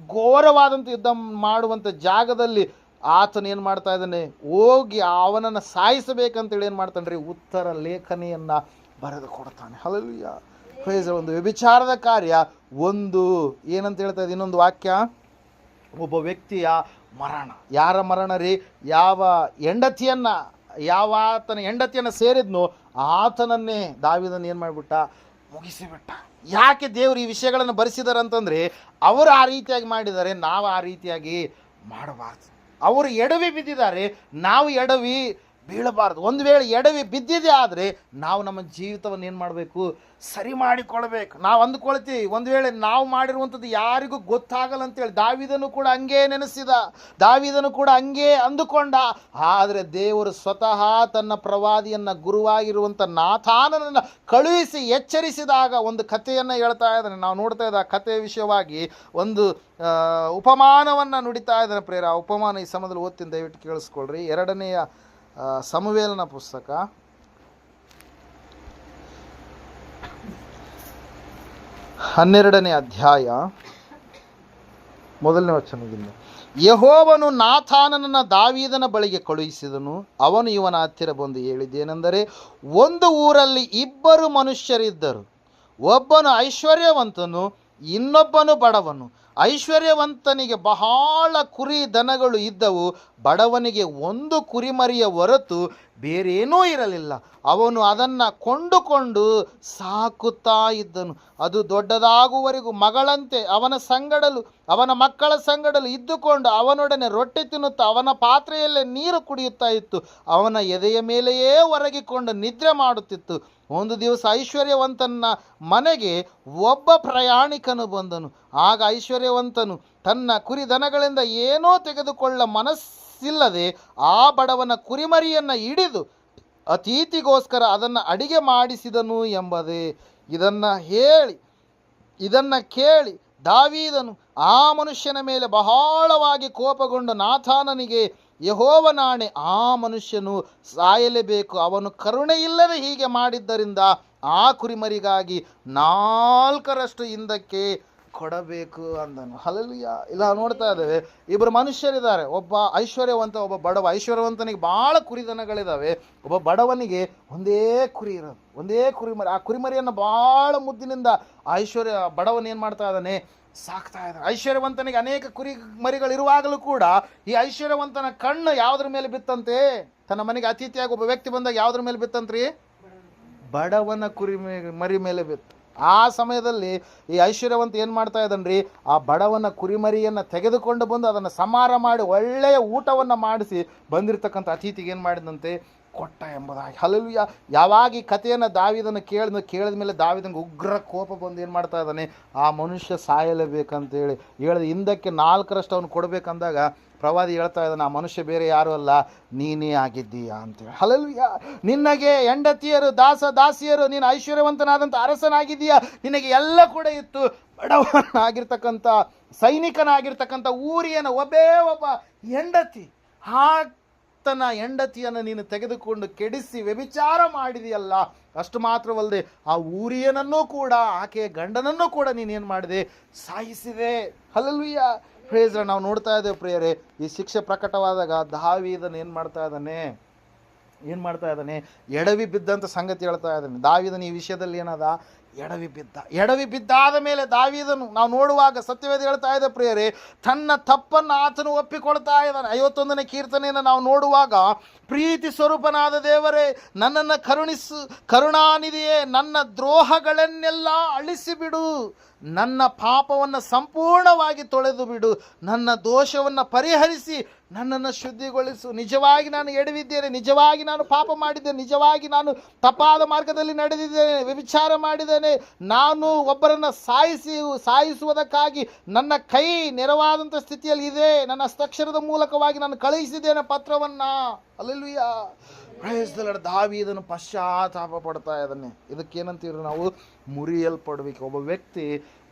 ಘೋರವಾದಂಥ ಯುದ್ಧ ಮಾಡುವಂಥ ಜಾಗದಲ್ಲಿ ಆತನು ಏನು ಮಾಡ್ತಾ ಇದ್ದಾನೆ, ಹೋಗಿ ಅವನನ್ನು ಸಾಯಿಸಬೇಕಂತೇಳಿ ಏನು ಮಾಡ್ತಾನೆ ರೀ, ಉತ್ತರ ಲೇಖನಿಯನ್ನು ಬರೆದು ಕೊಡ್ತಾನೆ. ಹಲ್ಲೆಲೂಯಾ. ಪ್ರೇಸ್. ಒಂದು ವ್ಯಭಿಚಾರದ ಕಾರ್ಯ, ಒಂದು ಏನಂತ ಹೇಳ್ತಾ ಇದೆ ಇನ್ನೊಂದು ವಾಕ್ಯ, ಒಬ್ಬ ವ್ಯಕ್ತಿಯ ಮರಣ. ಯಾರ ಮರಣ ರೀ, ಯಾವ ಆತನ ಹೆಂಡತಿಯನ್ನು ಸೇರಿದ್ನೋ ಆತನನ್ನೇ ದಾವೀದನು ಏನು ಮಾಡಿಬಿಟ್ಟ, ಮುಗಿಸಿಬಿಟ್ಟ. ಯಾಕೆ ದೇವರು ಈ ವಿಷಯಗಳನ್ನು ಬರೆಸಿದ್ದಾರೆ ಅಂತಂದರೆ, ಅವರು ಆ ರೀತಿಯಾಗಿ ಮಾಡಿದ್ದಾರೆ, ನಾವು ಆ ರೀತಿಯಾಗಿ ಮಾಡಬಾರ್ದು. ಅವರು ಎಡವಿ ಬಿದ್ದಿದ್ದಾರೆ, ನಾವು ಎಡವಿ ಬೀಳಬಾರ್ದು. ಒಂದು ವೇಳೆ ಎಡವಿ ಬಿದ್ದಿದೆ ಆದರೆ ನಾವು ನಮ್ಮ ಜೀವಿತವನ್ನು ಏನು ಮಾಡಬೇಕು, ಸರಿ ಮಾಡಿಕೊಳ್ಬೇಕು. ನಾವು ಅಂದುಕೊಳ್ತೀವಿ ಒಂದು ವೇಳೆ ನಾವು ಮಾಡಿರುವಂಥದ್ದು ಯಾರಿಗೂ ಗೊತ್ತಾಗಲ್ಲ ಅಂತೇಳಿ. ದಾವೀದನು ಕೂಡ ಹಂಗೇ ನೆನೆಸಿದ, ದಾವೀದನು ಕೂಡ ಹಂಗೇ ಅಂದುಕೊಂಡ. ಆದರೆ ದೇವರು ಸ್ವತಃ ತನ್ನ ಪ್ರವಾದಿಯನ್ನು, ಗುರುವಾಗಿರುವಂಥ ನಾತಾನನನ್ನು ಕಳುಹಿಸಿ ಎಚ್ಚರಿಸಿದಾಗ ಒಂದು ಕಥೆಯನ್ನು ಹೇಳ್ತಾ ಇದ್ದಾನೆ. ನಾವು ನೋಡ್ತಾ ಇದ್ದ ಕಥೆಯ ವಿಷಯವಾಗಿ ಒಂದು ಉಪಮಾನವನ್ನು ನುಡಿತಾ ಇದ್ದಾನೆ ಪ್ರೇರ. ಆ ಉಪಮಾನ ಈ ಸಮಯದಲ್ಲಿ ಓದ್ತೀನಿ, ದಯವಿಟ್ಟು ಕೇಳಿಸ್ಕೊಳ್ರಿ. 2ನೇ ಸಮುವೇಲನ ಪುಸ್ತಕ 12ನೇ ಅಧ್ಯಾಯ 1ನೇ ವಚನದಿಂದ. ಯೆಹೋವನು ನಾತಾನನನ್ನು ದಾವೀದನ ಬಳಿಗೆ ಕಳುಹಿಸಿದನು. ಅವನು ಇವನ ಹತ್ತಿರ ಬಂದು ಹೇಳಿದ್ದೇನೆಂದರೆ, ಒಂದು ಊರಲ್ಲಿ 2 ಮನುಷ್ಯರಿದ್ದರು, ಒಬ್ಬನು ಐಶ್ವರ್ಯವಂತನು, ಇನ್ನೊಬ್ಬನು ಬಡವನು. ಐಶ್ವರ್ಯವಂತನಿಗೆ ಬಹಳ ಕುರಿ ದನಗಳು ಇದ್ದವು, ಬಡವನಿಗೆ 1 ಕುರಿಮರಿಯ ಹೊರತು ಬೇರೇನೂ ಇರಲಿಲ್ಲ. ಅವನು ಅದನ್ನು ಕೊಂಡುಕೊಂಡು ಸಾಕುತ್ತಾ ಇದ್ದನು. ಅದು ದೊಡ್ಡದಾಗುವವರೆಗೂ ಮಗಳಂತೆ ಅವನ ಮಕ್ಕಳ ಸಂಗಡಲು ಇದ್ದುಕೊಂಡು ಅವನೊಡನೆ ರೊಟ್ಟಿ ತಿನ್ನುತ್ತಾ ಅವನ ಪಾತ್ರೆಯಲ್ಲೇ ನೀರು ಕುಡಿಯುತ್ತಾ ಇತ್ತು. ಅವನ ಎದೆಯ ಮೇಲೆಯೇ ಒರಗಿಕೊಂಡು ನಿದ್ರೆ ಮಾಡುತ್ತಿತ್ತು. ಒಂದು ದಿವಸ ಐಶ್ವರ್ಯವಂತನ ಮನೆಗೆ ಒಬ್ಬ ಪ್ರಯಾಣಿಕನು ಬಂದನು. ಆಗ ಐಶ್ವರ್ಯವಂತನು ತನ್ನ ಕುರಿದನಗಳಿಂದ ಏನೋ ತೆಗೆದುಕೊಳ್ಳ ಮನಸ್ಸಿಲ್ಲದೆ ಆ ಬಡವನ ಕುರಿಮರಿಯನ್ನು ಹಿಡಿದು ಅತಿಥಿಗೋಸ್ಕರ ಅದನ್ನು ಅಡಿಗೆ ಮಾಡಿಸಿದನು ಎಂಬುದೇ. ಇದನ್ನು ಕೇಳಿ ದಾವೀದನು ಆ ಮನುಷ್ಯನ ಮೇಲೆ ಬಹಳವಾಗಿ ಕೋಪಗೊಂಡು ನಾತಾನನಿಗೆ, ಯೆಹೋವನಾಣೆ, ಆ ಮನುಷ್ಯನು ಸಾಯಲೇಬೇಕು. ಅವನು ಕರುಣೆಯಿಲ್ಲದೆ ಹೀಗೆ ಮಾಡಿದ್ದರಿಂದ ಆ ಕುರಿಮರಿಗಾಗಿ 4ರಷ್ಟು ಹಿಂದಕ್ಕೆ ಕೊಡಬೇಕು ಅಂದನು. ಹಲ್ಲೆಲೂಯಾ. ಇಲ್ಲ ನೋಡ್ತಾ ಇದ್ದೇವೆ, 2 ಮನುಷ್ಯರಿದ್ದಾರೆ, ಒಬ್ಬ ಐಶ್ವರ್ಯವಂತ, ಒಬ್ಬ ಬಡವ. ಐಶ್ವರ್ಯವಂತನಿಗೆ ಭಾಳ ಕುರಿದನಗಳಿದ್ದಾವೆ, ಒಬ್ಬ ಬಡವನಿಗೆ ಒಂದೇ ಕುರಿ ಇರೋದು, ಒಂದೇ ಕುರಿಮರಿ. ಆ ಕುರಿಮರಿಯನ್ನು ಭಾಳ ಮುದ್ದಿನಿಂದ ಬಡವನ ಏನು ಮಾಡ್ತಾ ಇದ್ದಾನೆ, ಸಾಕ್ತಾ ಇದ್ದಾನೆ. ಐಶ್ವರ್ಯವಂತನಿಗೆ ಅನೇಕ ಕುರಿ ಮರಿಗಳಿರುವಾಗಲೂ ಕೂಡ ಈ ಐಶ್ವರ್ಯವಂತನ ಕಣ್ಣು ಯಾವುದ್ರ ಮೇಲೆ ಬಿತ್ತಂತೆ, ತನ್ನ ಮನೆಗೆ ಅತಿಥಿಯಾಗಿ ಒಬ್ಬ ವ್ಯಕ್ತಿ ಬಂದಾಗ ಯಾವುದ್ರ ಮೇಲೆ ಬಿತ್ತಂತ್ರಿ, ಬಡವನ ಮರಿ ಮೇಲೆ ಬಿತ್ತು. ಆ ಸಮಯದಲ್ಲಿ ಈ ಐಶ್ವರ್ಯವಂತ ಏನು ಮಾಡ್ತಾ ಇದ್ದಾನ್ರಿ, ಆ ಬಡವನ ಕುರಿಮರಿಯನ್ನು ತೆಗೆದುಕೊಂಡು ಬಂದು ಅದನ್ನು ಸಮಾರ ಮಾಡಿ ಒಳ್ಳೆಯ ಊಟವನ್ನು ಮಾಡಿಸಿ ಬಂದಿರತಕ್ಕಂಥ ಅತಿಥಿಗೆ ಏನು ಮಾಡಿದಂತೆ, ಕೊಟ್ಟ ಎಂಬುದಾಗಿ. ಹಲ್ಲೆಲೂಯಾ. ಯಾವಾಗ ಈ ಕಥೆಯನ್ನು ದಾವೀದನ ಕೇಳಿದ ಮೇಲೆ ದಾವೀದನಿಗೆ ಉಗ್ರ ಕೋಪ ಬಂದು ಏನು ಮಾಡ್ತಾ ಇದ್ದಾನೆ, ಆ ಮನುಷ್ಯ ಸಾಯಲೇಬೇಕಂತೇಳಿ ಹೇಳಿದ ಹಿಂದಕ್ಕೆ 4ರಷ್ಟು ಅವನು ಕೊಡಬೇಕಂದಾಗ ಪ್ರವಾದಿ ಹೇಳ್ತಾ ಇದ್ದಾನೆ, ಆ ಮನುಷ್ಯ ಬೇರೆ ಯಾರೂ ಅಲ್ಲ, ನೀನೇ ಆಗಿದ್ದೀಯಾ ಅಂತೇಳಿ. ಹಲ್ಲೆಲೂಯಾ. ನಿನಗೆ ಹೆಂಡತಿಯರು, ದಾಸಿಯರು, ನೀನು ಐಶ್ವರ್ಯವಂತನಾದಂಥ ಅರಸನಾಗಿದ್ದೀಯಾ, ನಿನಗೆ ಎಲ್ಲ ಕೂಡ ಇತ್ತು. ಬಡವನಾಗಿರ್ತಕ್ಕಂಥ ಸೈನಿಕನಾಗಿರ್ತಕ್ಕಂಥ ಊರಿಯನ ಒಬ್ಬ ಹೆಂಡತಿ, ಆತನ ಹೆಂಡತಿಯನ್ನು ನೀನು ತೆಗೆದುಕೊಂಡು ಕೆಡಿಸಿ ವ್ಯಭಿಚಾರ ಮಾಡಿದೆಯಲ್ಲ. ಅಷ್ಟು ಮಾತ್ರವಲ್ಲದೆ ಆ ಊರಿಯನನ್ನೂ ಕೂಡ, ಆಕೆಯ ಗಂಡನನ್ನೂ ಕೂಡ ನೀನೇನು ಮಾಡಿದೆ, ಸಾಯಿಸಿದೆ. ಹಲ್ಲೆಲೂಯಾ. ಪ್ರೇಸ್. ನಾವು ನೋಡ್ತಾ ಇದ್ದೇವೆ ಪ್ರಿಯರೇ, ಈ ಶಿಕ್ಷೆ ಪ್ರಕಟವಾದಾಗ ದಾವೀದನ ಏನು ಮಾಡ್ತಾ ಇದ್ದಾನೆ, ಎಡವಿ ಬಿದ್ದಂಥ ಸಂಗತಿ ಹೇಳ್ತಾ ಇದ್ದಾನೆ. ದಾವೀದನ ಈ ವಿಷಯದಲ್ಲಿ ಏನದ, ಎಡವಿ ಬಿದ್ದಾದ ಮೇಲೆ ದಾವೀದನು ನಾವು ನೋಡುವಾಗ ಸತ್ಯವೇದ ಹೇಳ್ತಾ ಇದೆ ಪ್ರಿಯರೇ, ತನ್ನ ತಪ್ಪನ್ನು ಆತನು ಒಪ್ಪಿಕೊಳ್ತಾ ಇದ್ದಾನೆ. 51ನೇ ಕೀರ್ತನೆಯನ್ನು ನಾವು ನೋಡುವಾಗ, ಪ್ರೀತಿ ಸ್ವರೂಪನಾದ ದೇವರೇ, ನನ್ನನ್ನು ಕರುಣಾನಿಧಿಯೇ, ನನ್ನ ದ್ರೋಹಗಳನ್ನೆಲ್ಲ ಅಳಿಸಿಬಿಡು, ನನ್ನ ಪಾಪವನ್ನು ಸಂಪೂರ್ಣವಾಗಿ ತೊಳೆದು ಬಿಡು, ನನ್ನ ದೋಷವನ್ನು ಪರಿಹರಿಸಿ ನನ್ನನ್ನು ಶುದ್ಧಿಗೊಳಿಸು. ನಿಜವಾಗಿ ನಾನು ಎಡವಿದ್ದೇನೆ, ನಿಜವಾಗಿ ನಾನು ಪಾಪ ಮಾಡಿದ್ದೇನೆ, ನಿಜವಾಗಿ ನಾನು ತಪ್ಪಾದ ಮಾರ್ಗದಲ್ಲಿ ನಡೆದಿದ್ದೇನೆ, ವ್ಯಭಿಚಾರ ಮಾಡಿದ್ದೇನೆ, ನಾನು ಒಬ್ಬರನ್ನು ಸಾಯಿಸುವುದಕ್ಕಾಗಿ ನನ್ನ ಕೈ ನೆರವಾದಂಥ ಸ್ಥಿತಿಯಲ್ಲಿ ಇದೆ, ನನ್ನ ಹಸ್ತಾಕ್ಷರದ ಮೂಲಕವಾಗಿ ನಾನು ಕಳುಹಿಸಿದ್ದೇನೆ ಪತ್ರವನ್ನು. ಹಲ್ಲೆಲೂಯಾ. Praise the Lord. ದಾವೀದನು ಪಶ್ಚಾತ್ತಾಪ ಪಡ್ತಾ ಇದ್ದಾನೆ. ಇದಕ್ಕೇನಂತೀವಿ ನಾವು, ಮುರಿಯಲ್ಪಡುವಿಕೆ. ಒಬ್ಬ ವ್ಯಕ್ತಿ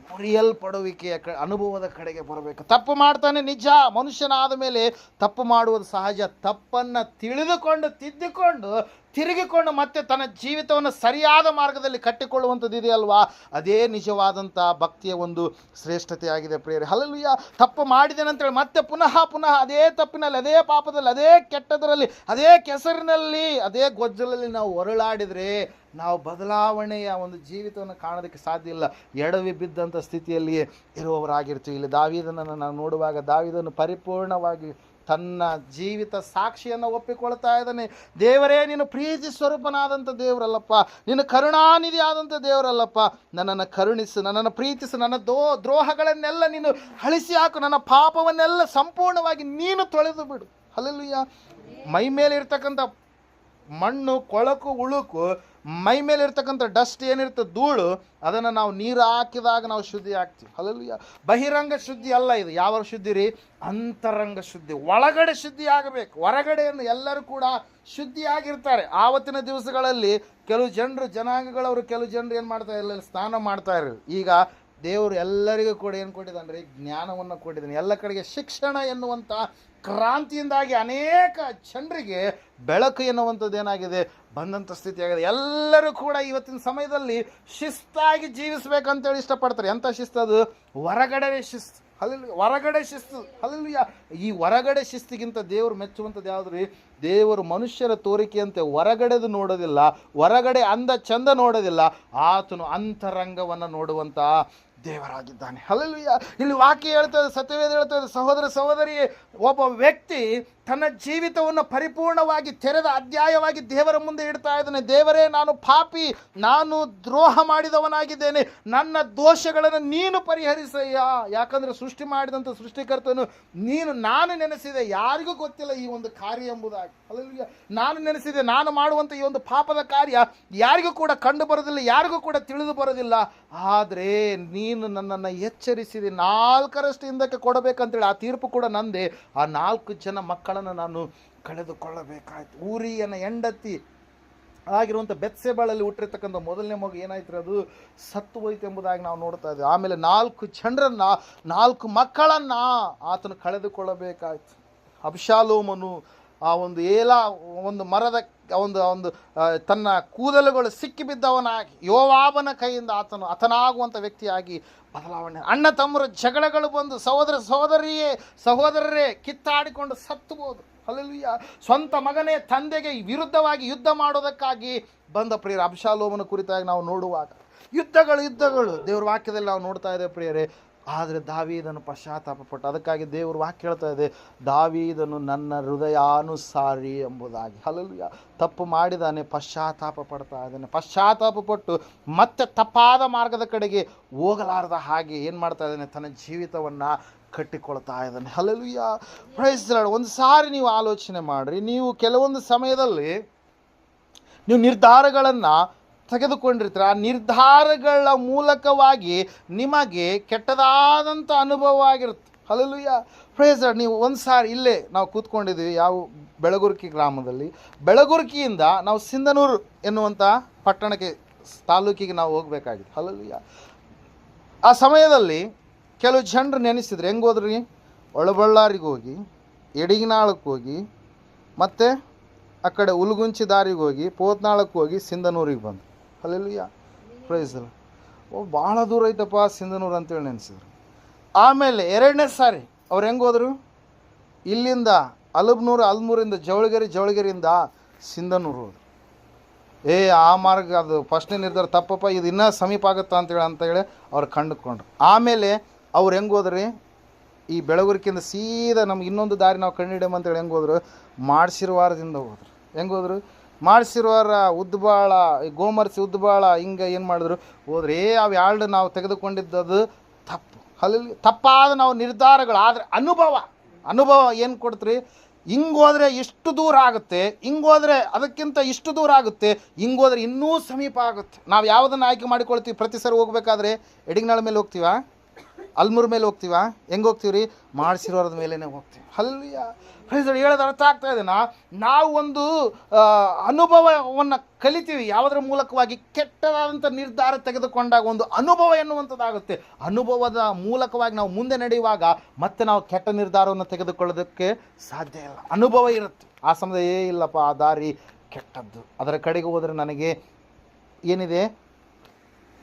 ಮುರಿಯಲ್ಪಡುವಿಕೆಯ ಅನುಭವದ ಕಡೆಗೆ ಬರಬೇಕು. ತಪ್ಪು ಮಾಡ್ತಾನೆ ನಿಜ, ಮನುಷ್ಯನಾದ ಮೇಲೆ ತಪ್ಪು ಮಾಡುವುದು ಸಹಜ. ತಪ್ಪನ್ನು ತಿಳಿದುಕೊಂಡು ತಿದ್ದಿಕೊಂಡು ತಿರುಗಿಕೊಂಡು ಮತ್ತೆ ತನ್ನ ಜೀವಿತವನ್ನು ಸರಿಯಾದ ಮಾರ್ಗದಲ್ಲಿ ಕಟ್ಟಿಕೊಳ್ಳುವಂಥದ್ದು ಇದೆಯಲ್ವಾ, ಅದೇ ನಿಜವಾದಂಥ ಭಕ್ತಿಯ ಒಂದು ಶ್ರೇಷ್ಠತೆ ಆಗಿದೆ ಪ್ರಿಯರೇ. ಹಲ್ಲೆಲೂಯಾ. ತಪ್ಪು ಮಾಡಿದ್ದೇನೆ ಅಂತೇಳಿ ಮತ್ತೆ ಪುನಃ ಅದೇ ತಪ್ಪಿನಲ್ಲಿ, ಅದೇ ಪಾಪದಲ್ಲಿ, ಅದೇ ಕೆಟ್ಟದರಲ್ಲಿ, ಅದೇ ಕೆಸರಿನಲ್ಲಿ, ಅದೇ ಗೊಜ್ಜಲಲ್ಲಿ ನಾವು ಹೊರಳಾಡಿದರೆ ನಾವು ಬದಲಾವಣೆಯ ಒಂದು ಜೀವಿತವನ್ನು ಕಾಣೋದಕ್ಕೆ ಸಾಧ್ಯ ಇಲ್ಲ. ಎಡವಿ ಬಿದ್ದಂಥ ಸ್ಥಿತಿಯಲ್ಲಿಯೇ ಇರುವವರಾಗಿರ್ತೀವಿ. ಇಲ್ಲಿ ದಾವೀದನನ್ನು ನಾವು ನೋಡುವಾಗ, ದಾವೀದನು ಪರಿಪೂರ್ಣವಾಗಿ ತನ್ನ ಜೀವಿತ ಸಾಕ್ಷಿಯನ್ನು ಒಪ್ಪಿಕೊಳ್ತಾ ಇದ್ದಾನೆ. ದೇವರೇ, ನೀನು ಪ್ರೀತಿ ಸ್ವರೂಪನಾದಂಥ ದೇವರಲ್ಲಪ್ಪ, ನೀನು ಕರುಣಾನಿಧಿ ಆದಂಥ ದೇವರಲ್ಲಪ್ಪ, ನನ್ನನ್ನು ಕರುಣಿಸು, ನನ್ನನ್ನು ಪ್ರೀತಿಸು, ನನ್ನ ದ್ರೋಹಗಳನ್ನೆಲ್ಲ ನೀನು ಅಳಿಸಿ ಹಾಕು, ನನ್ನ ಪಾಪವನ್ನೆಲ್ಲ ಸಂಪೂರ್ಣವಾಗಿ ನೀನು ತೊಳೆದು ಬಿಡು. ಹಲ್ಲೆಲೂಯಾ. ಮೈ ಮೇಲೆ ಇರ್ತಕ್ಕಂಥ ಮಣ್ಣು, ಕೊಳಕು, ಉಳುಕು, ಮೈ ಮೇಲೆ ಇರ್ತಕ್ಕಂಥ ಡಸ್ಟ್ ಏನಿರ್ತದೆ, ಧೂಳು, ಅದನ್ನು ನಾವು ನೀರು ಹಾಕಿದಾಗ ನಾವು ಶುದ್ಧಿ ಆಗ್ತೀವಿ. ಹಲ್ಲೆಲೂಯಾ. ಬಹಿರಂಗ ಶುದ್ಧಿ ಅಲ್ಲ ಇದು. ಯಾವ ಶುದ್ಧಿ ರೀ? ಅಂತರಂಗ ಶುದ್ಧಿ. ಒಳಗಡೆ ಶುದ್ಧಿ ಆಗಬೇಕು. ಹೊರಗಡೆಯನ್ನು ಎಲ್ಲರೂ ಕೂಡ ಶುದ್ಧಿಯಾಗಿರ್ತಾರೆ. ಆವತ್ತಿನ ದಿವಸಗಳಲ್ಲಿ ಕೆಲವು ಜನರು ಏನು ಮಾಡ್ತಾರೆ, ಎಲ್ಲ ಸ್ನಾನ ಮಾಡ್ತಾ ಇರೋರು. ಈಗ ದೇವರು ಎಲ್ಲರಿಗೂ ಕೂಡ ಏನು ಕೊಟ್ಟಿದ್ದಾನೆ ರೀ? ಜ್ಞಾನವನ್ನು ಕೊಟ್ಟಿದ್ದಾನೆ. ಎಲ್ಲ ಕಡೆಗೆ ಶಿಕ್ಷಣ ಎನ್ನುವಂಥ ಕ್ರಾಂತಿಯಿಂದಾಗಿ ಅನೇಕ ಜನರಿಗೆ ಬೆಳಕು ಎನ್ನುವಂಥದ್ದು ಏನಾಗಿದೆ, ಬಂದಂಥ ಸ್ಥಿತಿ ಆಗಿದೆ. ಎಲ್ಲರೂ ಕೂಡ ಇವತ್ತಿನ ಸಮಯದಲ್ಲಿ ಶಿಸ್ತಾಗಿ ಜೀವಿಸ್ಬೇಕಂತೇಳಿ ಇಷ್ಟಪಡ್ತಾರೆ. ಎಂಥ ಶಿಸ್ತು ಅದು? ಹೊರಗಡೆ ಶಿಸ್ತು. ಹೊರಗಡೆ ಶಿಸ್ತು. ಹಲ್ಲೆಲೂಯಾ. ಈ ಹೊರಗಡೆ ಶಿಸ್ತಿಗಿಂತ ದೇವರು ಮೆಚ್ಚುವಂಥದ್ದು ಯಾವುದು ರೀ? ದೇವರು ಮನುಷ್ಯರ ತೋರಿಕೆಯಂತೆ ಹೊರಗಡೆದು ನೋಡೋದಿಲ್ಲ, ಹೊರಗಡೆ ಅಂದ ಚಂದ ನೋಡೋದಿಲ್ಲ, ಆತನು ಅಂತರಂಗವನ್ನು ನೋಡುವಂಥ ದೇವರಾಗಿದ್ದಾನೆ. ಹಲ್ಲೆಲೂಯಾ. ಇಲ್ಲಿ ವಾಕ್ಯ ಹೇಳ್ತದೆ, ಸತ್ಯವೇದ ಹೇಳ್ತದೆ, ಸಹೋದರ ಸಹೋದರಿಯೇ, ಒಬ್ಬ ವ್ಯಕ್ತಿ ತನ್ನ ಜೀವಿತವನ್ನು ಪರಿಪೂರ್ಣವಾಗಿ ತೆರೆದ ಅಧ್ಯಾಯವಾಗಿ ದೇವರ ಮುಂದೆ ಇಡ್ತಾ ಇದ್ದಾನೆ. ದೇವರೇ, ನಾನು ಪಾಪಿ, ನಾನು ದ್ರೋಹ ಮಾಡಿದವನಾಗಿದ್ದೇನೆ, ನನ್ನ ದೋಷಗಳನ್ನು ನೀನು ಪರಿಹರಿಸಯ್ಯ. ಯಾಕಂದರೆ ಸೃಷ್ಟಿ ಮಾಡಿದಂಥ ಸೃಷ್ಟಿಕರ್ತನು ನೀನು. ನಾನು ನೆನೆಸಿದೆ, ಯಾರಿಗೂ ಗೊತ್ತಿಲ್ಲ ಈ ಒಂದು ಕಾರ್ಯ ಎಂಬುದಾಗಿ. ಹಲ್ಲೆಲೂಯಾ. ನಾನು ನೆನೆಸಿದೆ, ನಾನು ಮಾಡುವಂಥ ಈ ಒಂದು ಪಾಪದ ಕಾರ್ಯ ಯಾರಿಗೂ ಕೂಡ ಕಂಡು ಬರೋದಿಲ್ಲ, ಯಾರಿಗೂ ಕೂಡ ತಿಳಿದು ಬರೋದಿಲ್ಲ. ಆದರೆ ನೀನು ನನ್ನನ್ನು ಎಚ್ಚರಿಸಿದೆ, 4ರಷ್ಟು ಹಿಂದಕ್ಕೆ ಕೊಡಬೇಕಂತೇಳಿ. ಆ ತೀರ್ಪು ಕೂಡ ನಂದೆ. ಆ 4 ಜನ ಮಕ್ಕಳನ್ನು ನಾನು ಕಳೆದುಕೊಳ್ಳಬೇಕಾಯ್ತು. ಊರಿಯನ ಹೆಂಡತಿ ಆಗಿರುವಂಥ ಬೆತ್ಸೆಬಳಲ್ಲಿ ಹುಟ್ಟಿರ್ತಕ್ಕಂಥ ಮೊದಲನೇ ಮಗು ಏನಾಯ್ತು, ಅದು ಸತ್ತು ಹೋಯ್ತು ಎಂಬುದಾಗಿ ನಾವು ನೋಡ್ತಾ ಇದ್ದೇವೆ. ಆಮೇಲೆ 4 ಜನರನ್ನು, 4 ಮಕ್ಕಳನ್ನು ಆತನು ಕಳೆದುಕೊಳ್ಳಬೇಕಾಯ್ತು. ಅಬ್ಷಾಲೋಮನು ಆ ಒಂದು ಮರದ ಒಂದು ತನ್ನ ಕೂದಲುಗಳು ಸಿಕ್ಕಿಬಿದ್ದವನಾಗಿ ಯೋವಾಬನ ಕೈಯಿಂದ ಆತನು ಹತನಾಗುವಂಥ ವ್ಯಕ್ತಿಯಾಗಿ ಬದಲಾವಣೆ. ಅಣ್ಣ ತಮ್ಮರ ಜಗಳಗಳು ಬಂದು ಸಹೋದರರೇ ಕಿತ್ತಾಡಿಕೊಂಡು ಸತ್ತುಬೋದು. ಹಲ್ಲೆಲೂಯಾ. ಸ್ವಂತ ಮಗನೇ ತಂದೆಗೆ ವಿರುದ್ಧವಾಗಿ ಯುದ್ಧ ಮಾಡೋದಕ್ಕಾಗಿ ಬಂದ ಪ್ರಿಯರೇ. ಅಬ್ಷಾಲೋಮನ ಕುರಿತಾಗಿ ನಾವು ನೋಡುವಾಗ ಯುದ್ಧಗಳು ದೇವ್ರ ವಾಕ್ಯದಲ್ಲಿ ನಾವು ನೋಡ್ತಾ ಇದ್ದೇವೆ ಪ್ರಿಯರೇ. ಆದರೆ ದಾವೀದನು ಪಶ್ಚಾತ್ತಾಪಪಟ್ಟ. ಅದಕ್ಕಾಗಿ ದೇವರು ವಾಕ್ಯ ಹೇಳ್ತಾ ಇದೆ, ದಾವೀದನು ನನ್ನ ಹೃದಯಾನುಸಾರಿ ಎಂಬುದಾಗಿ. ಹಲ್ಲೆಲೂಯಾ. ತಪ್ಪು ಮಾಡಿದಾನೆ, ಪಶ್ಚಾತ್ತಾಪ ಪಡ್ತಾ ಇದ್ದಾನೆ. ಪಶ್ಚಾತ್ತಾಪಪಟ್ಟು ಮತ್ತೆ ತಪ್ಪಾದ ಮಾರ್ಗದ ಕಡೆಗೆ ಹೋಗಲಾರದ ಹಾಗೆ ಏನು ಮಾಡ್ತಾ ಇದ್ದಾನೆ, ತನ್ನ ಜೀವಿತವನ್ನು ಕಟ್ಟಿಕೊಳ್ತಾ ಇದ್ದಾನೆ. ಹಲ್ಲೆಲೂಯಾ. Praise the Lord. ಒಂದು ಸಾರಿ ನೀವು ಆಲೋಚನೆ ಮಾಡಿರಿ, ನೀವು ಕೆಲವೊಂದು ಸಮಯದಲ್ಲಿ ನೀವು ನಿರ್ಧಾರಗಳನ್ನು ತೆಗೆದುಕೊಂಡಿರ್ತೀರ. ಆ ನಿರ್ಧಾರಗಳ ಮೂಲಕವಾಗಿ ನಿಮಗೆ ಕೆಟ್ಟದಾದಂಥ ಅನುಭವ ಆಗಿರುತ್ತೆ. Hallelujah, praise Lord. ನೀವು ಒಂದು ಸಾರಿ ಇಲ್ಲೇ ನಾವು ಕೂತ್ಕೊಂಡಿದ್ದೀವಿ, ಯಾವ ಬೆಳಗುರ್ಕಿ ಗ್ರಾಮದಲ್ಲಿ. ಬೆಳಗುರ್ಕಿಯಿಂದ ನಾವು ಸಿಂಧನೂರು ಎನ್ನುವಂಥ ಪಟ್ಟಣಕ್ಕೆ, ತಾಲೂಕಿಗೆ ನಾವು ಹೋಗಬೇಕಾಗಿದೆ. ಹಲ್ಲೆಲೂಯಾ. ಆ ಸಮಯದಲ್ಲಿ ಕೆಲವು ಜನರು ನೆನೆಸಿದ್ರು. ಹೆಂಗೆ ಹೋದ್ರಿ? ಒಳಬಳ್ಳಾರಿಗೆ ಹೋಗಿ, ಎಡಿಗಿನಾಳಕ್ಕೆ ಹೋಗಿ, ಮತ್ತು ಆ ಕಡೆ ಉಲ್ಗುಂಚಿ ದಾರಿಗೆ ಹೋಗಿ, ಪೋತ್ನಾಳಕ್ಕೆ ಹೋಗಿ, ಸಿಂಧನೂರಿಗೆ ಬಂದು. Hallelujah, praise Lord. ಭಾಳ ದೂರ ಐತಪ್ಪ ಸಿಂಧನೂರು ಅಂತೇಳಿ ನೆನೆಸಿದ್ರು. ಆಮೇಲೆ ಎರಡನೇ ಸಾರಿ ಅವ್ರು ಹೆಂಗೆ ಹೋದರು? ಇಲ್ಲಿಂದ ಅಲ್ಮೂರಿಂದ ಜವಳಗೆರೆಯಿಂದ ಸಿಂಧನೂರು ಹೋದ್ರು. ಆ ಮಾರ್ಗ ಅದು ಫಸ್ಟ್ನೇ ನಿರ್ಧಾರ ತಪ್ಪಪ್ಪ, ಇದು ಇನ್ನೂ ಸಮೀಪ ಆಗುತ್ತಾ ಅಂತೇಳಿ ಅವ್ರು ಕಂಡುಕೊಂಡ್ರು. ಆಮೇಲೆ ಅವ್ರು ಹೆಂಗೆ ಹೋದ್ರಿ? ಈ ಬೆಳಗುರಿಕಿಂದ ಸೀದಾ ನಮ್ಗೆ ಇನ್ನೊಂದು ದಾರಿ ನಾವು ಕಂಡುಹಿಡಿಯಮ್ಮ ಅಂತೇಳಿ ಹೆಂಗೆ ಹೋದ್ರು? ಮಾಡ್ಸಿರುವಾರದಿಂದ ಹೋದ್ರು. ಹೆಂಗೆ ಹೋದ್ರು? ಮಾಡ್ಸಿರುವಾರ, ಉದ್ಬಾಳ, ಗೋಮರ್ಸಿ, ಉದ್ಬಾಳ, ಹಿಂಗೆ ಏನು ಮಾಡಿದ್ರು? ಹೋದ್ರೆ ಅವು ಎರಡು ನಾವು ತೆಗೆದುಕೊಂಡಿದ್ದದು ತಪ್ಪು. ಅಲ್ಲಿ ತಪ್ಪಾದ ನಾವು ನಿರ್ಧಾರಗಳು. ಆದರೆ ಅನುಭವ ಏನು ಕೊಡ್ತ್ರಿ? ಹಿಂಗೋದ್ರೆ ಇಷ್ಟು ದೂರ ಆಗುತ್ತೆ, ಹಿಂಗೋದ್ರೆ ಅದಕ್ಕಿಂತ ಇಷ್ಟು ದೂರ ಆಗುತ್ತೆ, ಹಿಂಗೋದ್ರೆ ಇನ್ನೂ ಸಮೀಪ ಆಗುತ್ತೆ. ನಾವು ಯಾವುದನ್ನು ಆಯ್ಕೆ ಮಾಡಿಕೊಳ್ತೀವಿ? ಪ್ರತಿ ಸರಿ ಹೋಗ್ಬೇಕಾದ್ರೆ ಎಡಿಗ್ನಾಳ ಮೇಲೆ ಹೋಗ್ತೀವ, ಅಲ್ಮೂರ್ ಮೇಲೆ ಹೋಗ್ತೀವ, ಹೆಂಗೆ ಹೋಗ್ತೀವಿ ರೀ? ಮಾಡಿಸಿರೋರದ ಮೇಲೇ ಹೋಗ್ತೀವಿ. Hallelujah, praise Lord. ಹೇಳೋದು ಅರ್ಥ ಆಗ್ತಾ ಇದೆನಾ? ನಾವು ಒಂದು ಅನುಭವವನ್ನು ಕಲಿತೀವಿ. ಯಾವುದರ ಮೂಲಕವಾಗಿ? ಕೆಟ್ಟದಾದಂಥ ನಿರ್ಧಾರ ತೆಗೆದುಕೊಂಡಾಗ ಒಂದು ಅನುಭವ ಎನ್ನುವಂಥದ್ದಾಗುತ್ತೆ. ಅನುಭವದ ಮೂಲಕವಾಗಿ ನಾವು ಮುಂದೆ ನಡೆಯುವಾಗ ಮತ್ತೆ ನಾವು ಕೆಟ್ಟ ನಿರ್ಧಾರವನ್ನು ತೆಗೆದುಕೊಳ್ಳೋದಕ್ಕೆ ಸಾಧ್ಯ ಇಲ್ಲ. ಅನುಭವ ಇರುತ್ತೆ. ಆ ಸಮಯದ ಇಲ್ಲಪ್ಪ, ಆ ದಾರಿ ಕೆಟ್ಟದ್ದು, ಅದರ ಕಡೆಗೆ ಹೋದರೆ ನನಗೆ ಏನಿದೆ?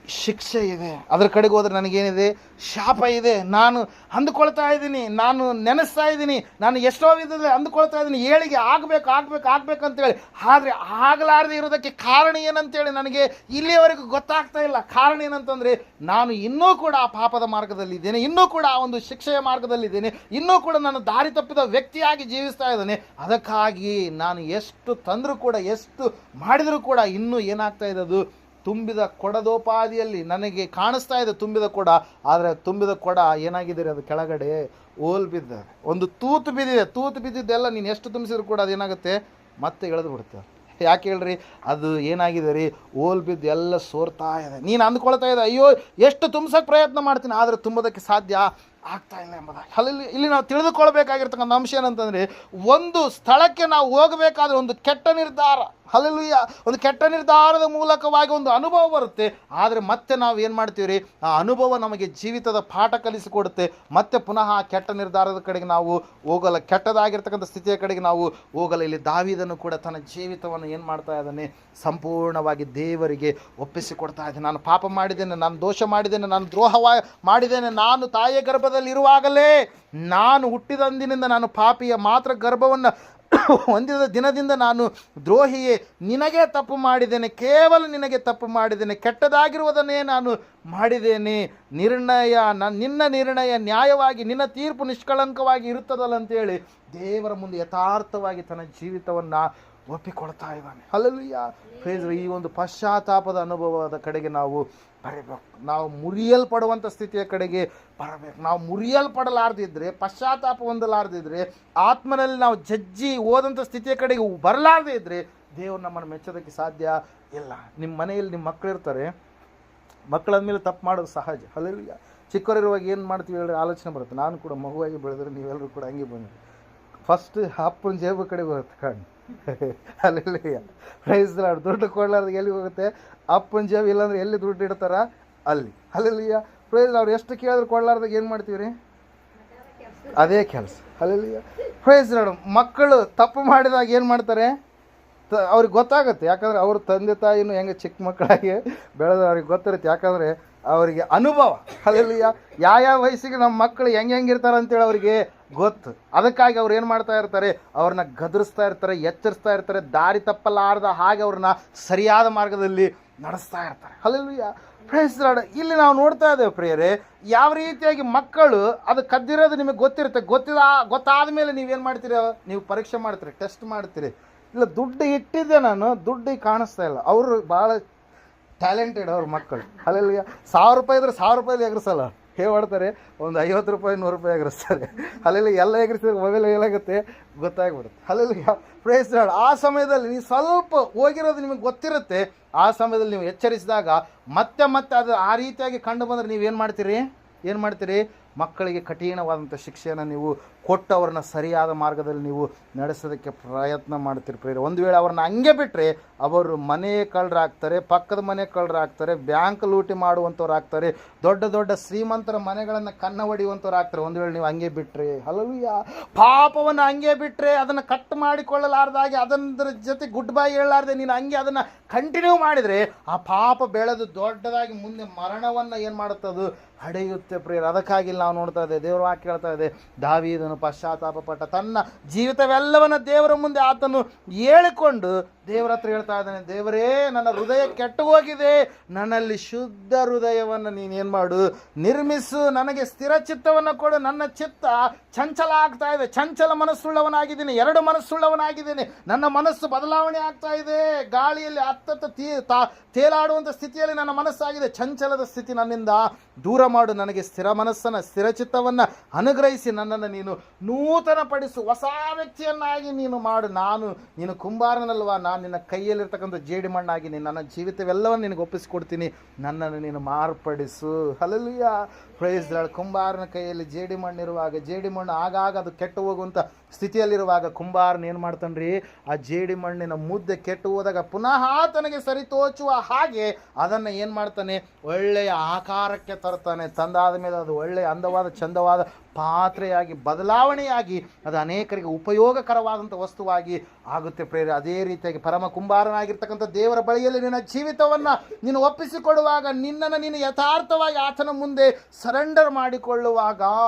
ಶಿಕ್ಷೆ ಇದೆ. ಅದರ ಕಡೆಗೆ ಹೋದರೆ ನನಗೇನಿದೆ? ಶಾಪ ಇದೆ. ನಾನು ಅಂದುಕೊಳ್ತಾ ಇದ್ದೀನಿ, ನಾನು ನೆನೆಸ್ತಾ ಇದ್ದೀನಿ, ನಾನು ಎಷ್ಟೋ ವಿಧದಲ್ಲಿ ಅಂದುಕೊಳ್ತಾ ಇದ್ದೀನಿ, ಏಳಿಗೆ ಆಗಬೇಕಂತೇಳಿ. ಆದರೆ ಆಗಲಾರದೆ ಇರೋದಕ್ಕೆ ಕಾರಣ ಏನಂತೇಳಿ ನನಗೆ ಇಲ್ಲಿಯವರೆಗೂ ಗೊತ್ತಾಗ್ತಾ ಇಲ್ಲ. ಕಾರಣ ಏನಂತಂದರೆ, ನಾನು ಇನ್ನೂ ಕೂಡ ಆ ಪಾಪದ ಮಾರ್ಗದಲ್ಲಿದ್ದೇನೆ, ಇನ್ನೂ ಕೂಡ ಆ ಒಂದು ಶಿಕ್ಷೆಯ ಮಾರ್ಗದಲ್ಲಿದ್ದೇನೆ, ಇನ್ನೂ ಕೂಡ ನಾನು ದಾರಿ ತಪ್ಪಿದ ವ್ಯಕ್ತಿಯಾಗಿ ಜೀವಿಸ್ತಾ ಇದ್ದೇನೆ. ಅದಕ್ಕಾಗಿ ನಾನು ಎಷ್ಟು ತಂದರೂ ಕೂಡ, ಎಷ್ಟು ಮಾಡಿದರೂ ಕೂಡ ಇನ್ನೂ ಏನಾಗ್ತಾ ಇದೆ? ಅದು ತುಂಬಿದ ಕೊಡದೋಪಾದಿಯಲ್ಲಿ ನನಗೆ ಕಾಣಿಸ್ತಾ ಇದೆ ತುಂಬಿದ ಕೊಡ. ಆದರೆ ತುಂಬಿದ ಕೊಡ ಏನಾಗಿದೆ? ಅದು ಕೆಳಗಡೆ ಓಲ್ ಬಿದ್ದ, ಒಂದು ತೂತು ಬಿದ್ದಿದೆ. ತೂತು ಬಿದ್ದಿದ್ದೆಲ್ಲ ನೀನು ಎಷ್ಟು ತುಂಬಿಸಿದ್ರು ಕೂಡ ಅದೇನಾಗುತ್ತೆ? ಮತ್ತೆ ಎಳೆದು ಬಿಡುತ್ತೆ. ಯಾಕೆ ಹೇಳ್ರಿ? ಅದು ಏನಾಗಿದೆ ರೀ? ಓಲ್ ಬಿದ್ದು ಎಲ್ಲ ಸೋರ್ತಾ ಇದೆ. ನೀನು ಅಂದ್ಕೊಳ್ತಾ ಇದೆ, ಅಯ್ಯೋ ಎಷ್ಟು ತುಂಬಿಸೋಕೆ ಪ್ರಯತ್ನ ಮಾಡ್ತೀನಿ, ಆದರೆ ತುಂಬೋದಕ್ಕೆ ಸಾಧ್ಯ ಆಗ್ತಾ ಇಲ್ಲ ಎಂಬುದಾಗಿ. ಅಲ್ಲಿ ಇಲ್ಲಿ ನಾವು ತಿಳಿದುಕೊಳ್ಬೇಕಾಗಿರ್ತಕ್ಕಂಥ ಅಂಶ ಏನಂತಂದರೆ, ಒಂದು ಸ್ಥಳಕ್ಕೆ ನಾವು ಹೋಗಬೇಕಾದ್ರೆ ಒಂದು ಕೆಟ್ಟ ನಿರ್ಧಾರ, ಹಲ್ಲೆಲೂಯಾ, ಒಂದು ಕೆಟ್ಟ ನಿರ್ಧಾರದ ಮೂಲಕವಾಗಿ ಒಂದು ಅನುಭವ ಬರುತ್ತೆ. ಆದರೆ ಮತ್ತೆ ನಾವು ಏನು ಮಾಡ್ತೀವಿ ರೀ? ಆ ಅನುಭವ ನಮಗೆ ಜೀವಿತದ ಪಾಠ ಕಲಿಸಿಕೊಡುತ್ತೆ. ಮತ್ತೆ ಪುನಃ ಆ ಕೆಟ್ಟ ನಿರ್ಧಾರದ ಕಡೆಗೆ ನಾವು ಹೋಗಲ್ಲ, ಕೆಟ್ಟದಾಗಿರ್ತಕ್ಕಂಥ ಸ್ಥಿತಿಯ ಕಡೆಗೆ ನಾವು ಹೋಗಲ್ಲ. ಇಲ್ಲಿ ದಾವೀದನು ಕೂಡ ತನ್ನ ಜೀವಿತವನ್ನು ಏನು ಮಾಡ್ತಾ ಇದ್ದಾನೆ? ಸಂಪೂರ್ಣವಾಗಿ ದೇವರಿಗೆ ಒಪ್ಪಿಸಿಕೊಡ್ತಾ ಇದ್ದಾನೆ. ನಾನು ಪಾಪ ಮಾಡಿದ್ದೇನೆ, ನಾನು ದೋಷ ಮಾಡಿದ್ದೇನೆ, ನಾನು ದ್ರೋಹ ಮಾಡಿದ್ದೇನೆ. ನಾನು ತಾಯಿಯ ಗರ್ಭದಲ್ಲಿರುವಾಗಲೇ, ನಾನು ಹುಟ್ಟಿದಂದಿನಿಂದ ನಾನು ಪಾಪಿಯ ಮಾತ್ರ ಗರ್ಭವನ್ನು ಹೊಂದಿದ ದಿನದಿಂದ ನಾನು ದ್ರೋಹಿಯೇ, ನಿನಗೆ ತಪ್ಪು ಮಾಡಿದ್ದೇನೆ, ಕೇವಲ ನಿನಗೆ ತಪ್ಪು ಮಾಡಿದ್ದೇನೆ, ಕೆಟ್ಟದಾಗಿರುವುದನ್ನೇ ನಾನು ಮಾಡಿದ್ದೇನೆ. ನಿನ್ನ ನಿರ್ಣಯ ನ್ಯಾಯವಾಗಿ, ನಿನ್ನ ತೀರ್ಪು ನಿಷ್ಕಳಂಕವಾಗಿ ಇರುತ್ತದಲ್ಲ ಅಂತೇಳಿ ದೇವರ ಮುಂದೆ ಯಥಾರ್ಥವಾಗಿ ತನ್ನ ಜೀವಿತವನ್ನು ಒಪ್ಪಿಕೊಳ್ತಾ ಇದ್ದಾನೆ. Hallelujah, praise Lord. ಈ ಒಂದು ಪಶ್ಚಾತ್ತಾಪದ ಅನುಭವದ ಕಡೆಗೆ ನಾವು ಬರಬೇಕು. ನಾವು ಮುರಿಯಲ್ಪಡುವಂಥ ಸ್ಥಿತಿಯ ಕಡೆಗೆ ಬರಬೇಕು. ನಾವು ಮುರಿಯಲ್ಪಡಲಾರ್ದಿದ್ರೆ, ಪಶ್ಚಾತ್ತಾಪ ಹೊಂದಲಾರ್ದಿದ್ರೆ, ಆತ್ಮನಲ್ಲಿ ನಾವು ಜಜ್ಜಿ ಹೋದಂಥ ಸ್ಥಿತಿಯ ಕಡೆಗೆ ಬರಲಾರದೇ ಇದ್ದರೆ ದೇವರು ನಮ್ಮನ್ನು ಮೆಚ್ಚೋದಕ್ಕೆ ಸಾಧ್ಯ ಇಲ್ಲ. ನಿಮ್ಮ ಮನೆಯಲ್ಲಿ ನಿಮ್ಮ ಮಕ್ಕಳಿರ್ತಾರೆ, ಮಕ್ಕಳಂದ ಮೇಲೆ ತಪ್ಪು ಮಾಡೋದು ಸಹಜ. ಹಲ್ಲೆಲೂಯಾ. ಚಿಕ್ಕವರಿರುವಾಗ ಏನು ಮಾಡ್ತೀವಿ ಹೇಳಿ? ಆಲೋಚನೆ ಬರುತ್ತೆ. ನಾನು ಕೂಡ ಮಗುವಾಗಿ ಬೆಳೆದ್ರೆ ನೀವೆಲ್ಲರೂ ಕೂಡ ಹಂಗೆ ಬಂದಿರಿ. ಫಸ್ಟ್ ಅಪ್ಪನ ಜೇಬು ಕಡೆ ಬರುತ್ತೆ ಕಣ್ಣು. Hallelujah, praise Lord. ದುಡ್ಡು ಕೊಡಲಾರ್ದು ಎಲ್ಲಿ ಹೋಗುತ್ತೆ? ಅಪ್ಪನ ಜೇಬು. ಇಲ್ಲಾಂದ್ರೆ ಎಲ್ಲಿ ದುಡ್ಡು ಇಡ್ತಾರ ಅಲ್ಲಿ. Hallelujah, praise Lord. ಎಷ್ಟು ಕೇಳಿದ್ರು ಕೊಡಲಾರ್ದಾಗ ಏನು ಮಾಡ್ತೀವಿ ರೀ? ಅದೇ ಕೆಲಸ. Hallelujah, praise Lord. ಮಕ್ಕಳು ತಪ್ಪು ಮಾಡಿದಾಗ ಏನು ಮಾಡ್ತಾರೆ? ಅವ್ರಿಗೆ ಗೊತ್ತಾಗುತ್ತೆ. ಯಾಕಂದರೆ ಅವ್ರ ತಂದೆ ತಾಯಿನೂ ಹೆಂಗೆ ಚಿಕ್ಕ ಮಕ್ಕಳಾಗಿ ಬೆಳೆದು ಅವ್ರಿಗೆ ಗೊತ್ತಿರುತ್ತೆ. ಯಾಕಂದರೆ ಅವರಿಗೆ ಅನುಭವ. ಹಲ್ಲೆಲೂಯಾ, ಯಾವ ವಯಸ್ಸಿಗೆ ನಮ್ಮ ಮಕ್ಕಳು ಹೆಂಗಿರ್ತಾರೆ ಅಂತೇಳಿ ಅವರಿಗೆ ಗೊತ್ತು. ಅದಕ್ಕಾಗಿ ಅವ್ರು ಏನು ಮಾಡ್ತಾ ಇರ್ತಾರೆ? ಅವ್ರನ್ನ ಗದರಿಸ್ತಾ ಇರ್ತಾರೆ, ಎಚ್ಚರಿಸ್ತಾ ಇರ್ತಾರೆ, ದಾರಿ ತಪ್ಪಲಾರ್ದ ಹಾಗೆ ಅವ್ರನ್ನ ಸರಿಯಾದ ಮಾರ್ಗದಲ್ಲಿ ನಡೆಸ್ತಾ ಇರ್ತಾರೆ. Hallelujah, praise Lord. ಇಲ್ಲಿ ನಾವು ನೋಡ್ತಾ ಇದ್ದೇವೆ ಪ್ರಿಯರೇ, ಯಾವ ರೀತಿಯಾಗಿ ಮಕ್ಕಳು ಅದು ಕದ್ದಿರೋದು ನಿಮಗೆ ಗೊತ್ತಿರುತ್ತೆ. ಗೊತ್ತಾದ ಮೇಲೆ ನೀವೇನು ಮಾಡ್ತೀರಿ? ನೀವು ಪರೀಕ್ಷೆ ಮಾಡ್ತೀರಿ, ಟೆಸ್ಟ್ ಮಾಡ್ತೀರಿ. ಇಲ್ಲ, ದುಡ್ಡು ಇಟ್ಟಿದ್ದೆ ನಾನು, ದುಡ್ಡು ಕಾಣಿಸ್ತಾ ಇಲ್ಲ. ಅವರು ಭಾಳ ಟ್ಯಾಲೆಂಟೆಡ್ ಅವ್ರ ಮಕ್ಕಳು. ಹಲ್ಲೆಲೂಯಾ. 1000 ರೂಪಾಯಿ ಇದ್ರೆ 1000 ರೂಪಾಯಿ ಎಗರಿಸಲ್ಲ. ಮಾಡ್ತಾರೆ, ಒಂದು 50 ರೂಪಾಯಿ 100 ರೂಪಾಯಿ ಎಗರಿಸ್ತಾರೆ. ಅಲ್ಲಿ ಎಲ್ಲ ಎಗರಿಸಿದ್ರೆ ಮೊಬೈಲ್ ಏನಾಗುತ್ತೆ ಗೊತ್ತಾಗ್ಬಿಡುತ್ತೆ. ಅಲ್ಲಿ ಪ್ರೈಸ್ ಲಾರ್ಡ್. ಆ ಸಮಯದಲ್ಲಿ ನೀವು ಸ್ವಲ್ಪ ಹೋಗಿರೋದು ನಿಮಗೆ ಗೊತ್ತಿರುತ್ತೆ. ಆ ಸಮಯದಲ್ಲಿ ನೀವು ಎಚ್ಚರಿಸಿದಾಗ ಮತ್ತೆ ಅದು ಆ ರೀತಿಯಾಗಿ ಕಂಡು ಬಂದರೆ ನೀವೇನು ಮಾಡ್ತೀರಿ? ಮಕ್ಕಳಿಗೆ ಕಠಿಣವಾದಂಥ ಶಿಕ್ಷೆಯನ್ನು ನೀವು ಕೊಟ್ಟು ಅವ್ರನ್ನ ಸರಿಯಾದ ಮಾರ್ಗದಲ್ಲಿ ನೀವು ನಡೆಸೋದಕ್ಕೆ ಪ್ರಯತ್ನ ಮಾಡ್ತೀರಿ ಪ್ರಿಯರೇ. ಒಂದು ವೇಳೆ ಅವ್ರನ್ನ ಹಂಗೆ ಬಿಟ್ಟರೆ ಅವರು ಮನೆ ಕಳ್ಳರಾಗ್ತಾರೆ, ಪಕ್ಕದ ಮನೆ ಕಳ್ಳರಾಗ್ತಾರೆ, ಬ್ಯಾಂಕ್ ಲೂಟಿ ಮಾಡುವಂಥವ್ರು ಆಗ್ತಾರೆ, ದೊಡ್ಡ ಶ್ರೀಮಂತರ ಮನೆಗಳನ್ನು ಕನ್ನ ಹೊಡೆಯುವಂಥವ್ರು ಆಗ್ತಾರೆ. ಒಂದು ವೇಳೆ ನೀವು ಹಂಗೆ ಬಿಟ್ಟರೆ, ಹಲ್ಲೆಲೂಯಾ, ಪಾಪವನ್ನು ಹಂಗೆ ಬಿಟ್ಟರೆ, ಅದನ್ನು ಕಟ್ ಮಾಡಿಕೊಳ್ಳಲಾರ್ದಾಗೆ ಅದರ ಜೊತೆ ಗುಡ್ ಬೈ ಹೇಳಲಾರ್ದೆ ನೀನು ಹಂಗೆ ಅದನ್ನು ಕಂಟಿನ್ಯೂ ಮಾಡಿದರೆ ಆ ಪಾಪ ಬೆಳೆದು ದೊಡ್ಡದಾಗಿ ಮುಂದೆ ಮರಣವನ್ನು ಏನು ಮಾಡುತ್ತದು ಹಡೆಯುತ್ತೆ ಪ್ರಿಯರೇ. ಅದಕ್ಕಾಗಿ ನಾವು ನೋಡ್ತಾ ಇದ್ದೇವೆ, ದೇವರ ವಾಕ್ಯ ಹೇಳ್ತಾ ಇದೆ, ದಾವೀದನು ಪಶ್ಚಾತ್ತಾಪಪಟ್ಟ ತನ್ನ ಜೀವಿತವೆಲ್ಲವನ್ನ ದೇವರ ಮುಂದೆ ಆತನು ಹೇಳಿಕೊಂಡು ದೇವರ ಹತ್ರ ಹೇಳ್ತಾ ಇದ್ದಾನೆ, ದೇವರೇ ನನ್ನ ಹೃದಯ ಕೆಟ್ಟು ಹೋಗಿದೆ, ನನ್ನಲ್ಲಿ ಶುದ್ಧ ಹೃದಯವನ್ನು ನೀನೇನು ಮಾಡು, ನಿರ್ಮಿಸು, ನನಗೆ ಸ್ಥಿರ ಚಿತ್ತವನ್ನು ಕೊಡು, ನನ್ನ ಚಿತ್ತ ಚಂಚಲ ಆಗ್ತಾ ಇದೆ, ಚಂಚಲ ಮನಸ್ಸುಳ್ಳವನಾಗಿದ್ದೀನಿ, 2 ಮನಸ್ಸುಳ್ಳವನಾಗಿದ್ದೀನಿ, ನನ್ನ ಮನಸ್ಸು ಬದಲಾವಣೆ ಆಗ್ತಾ ಇದೆ, ಗಾಳಿಯಲ್ಲಿ ತೇಲಾಡುವಂಥ ಸ್ಥಿತಿಯಲ್ಲಿ ನನ್ನ ಮನಸ್ಸಾಗಿದೆ, ಚಂಚಲದ ಸ್ಥಿತಿ ನನ್ನಿಂದ ದೂರ ಮಾಡು, ನನಗೆ ಸ್ಥಿರ ಚಿತ್ತವನ್ನು ಅನುಗ್ರಹಿಸಿ ನನ್ನನ್ನು ನೀನು ನೂತನಪಡಿಸು, ಹೊಸ ವ್ಯಕ್ತಿಯನ್ನಾಗಿ ನೀನು ಮಾಡು. ನೀನು ಕುಂಬಾರನಲ್ವಾ, ನಾನು ನಿನ್ನ ಕೈಯಲ್ಲಿರ್ತಕ್ಕಂಥ ಜೇಡಿ ಮಣ್ಣಾಗಿ ನನ್ನ ಜೀವಿತವೆಲ್ಲವನ್ನು ನಿನಗೆ ಒಪ್ಪಿಸಿಕೊಡ್ತೀನಿ, ನನ್ನನ್ನು ನೀನು ಮಾರ್ಪಡಿಸು. Hallelujah, praise the lord. ಕುಂಬಾರನ ಕೈಯಲ್ಲಿ ಜೇಡಿ ಮಣ್ಣಿರುವಾಗ, ಜೇಡಿ ಮಣ್ಣು ಆಗಾಗ ಅದು ಕೆಟ್ಟು ಹೋಗುವಂಥ ಸ್ಥಿತಿಯಲ್ಲಿರುವಾಗ ಕುಂಬಾರನ ಏನು ಮಾಡ್ತಾನ್ರಿ, ಆ ಜೇಡಿ ಮಣ್ಣಿನ ಮುದ್ದೆ ಕೆಟ್ಟು ಹೋದಾಗ ಪುನಃ ತನಗೆ ಸರಿತೋಚುವ ಹಾಗೆ ಅದನ್ನು ಏನು ಮಾಡ್ತಾನೆ, ಒಳ್ಳೆಯ ಆಕಾರಕ್ಕೆ ತರ್ತಾನೆ. ತಂದಾದ ಮೇಲೆ ಅದು ಒಳ್ಳೆಯ ಅಂದವಾದ ಚಂದವಾದ ಪಾತ್ರೆಯಾಗಿ ಬದಲಾವಣೆಯಾಗಿ ಅದು ಅನೇಕರಿಗೆ ಉಪಯೋಗಕರವಾದಂಥ ವಸ್ತುವಾಗಿ ಆಗುತ್ತೆ ಪ್ರೇರೆ. ಅದೇ ರೀತಿಯಾಗಿ ಪರಮ ಕುಂಬಾರನಾಗಿರ್ತಕ್ಕಂಥ ದೇವರ ಬಳಿಯಲ್ಲಿ ನಿನ್ನ ಜೀವಿತವನ್ನು ನೀನು ಒಪ್ಪಿಸಿಕೊಡುವಾಗ, ನಿನ್ನನ್ನು ನೀನು ಯಥಾರ್ಥವಾಗಿ ಆತನ ಮುಂದೆ ಸರೆಂಡರ್ ಮಾಡಿಕೊಳ್ಳುವಾಗ,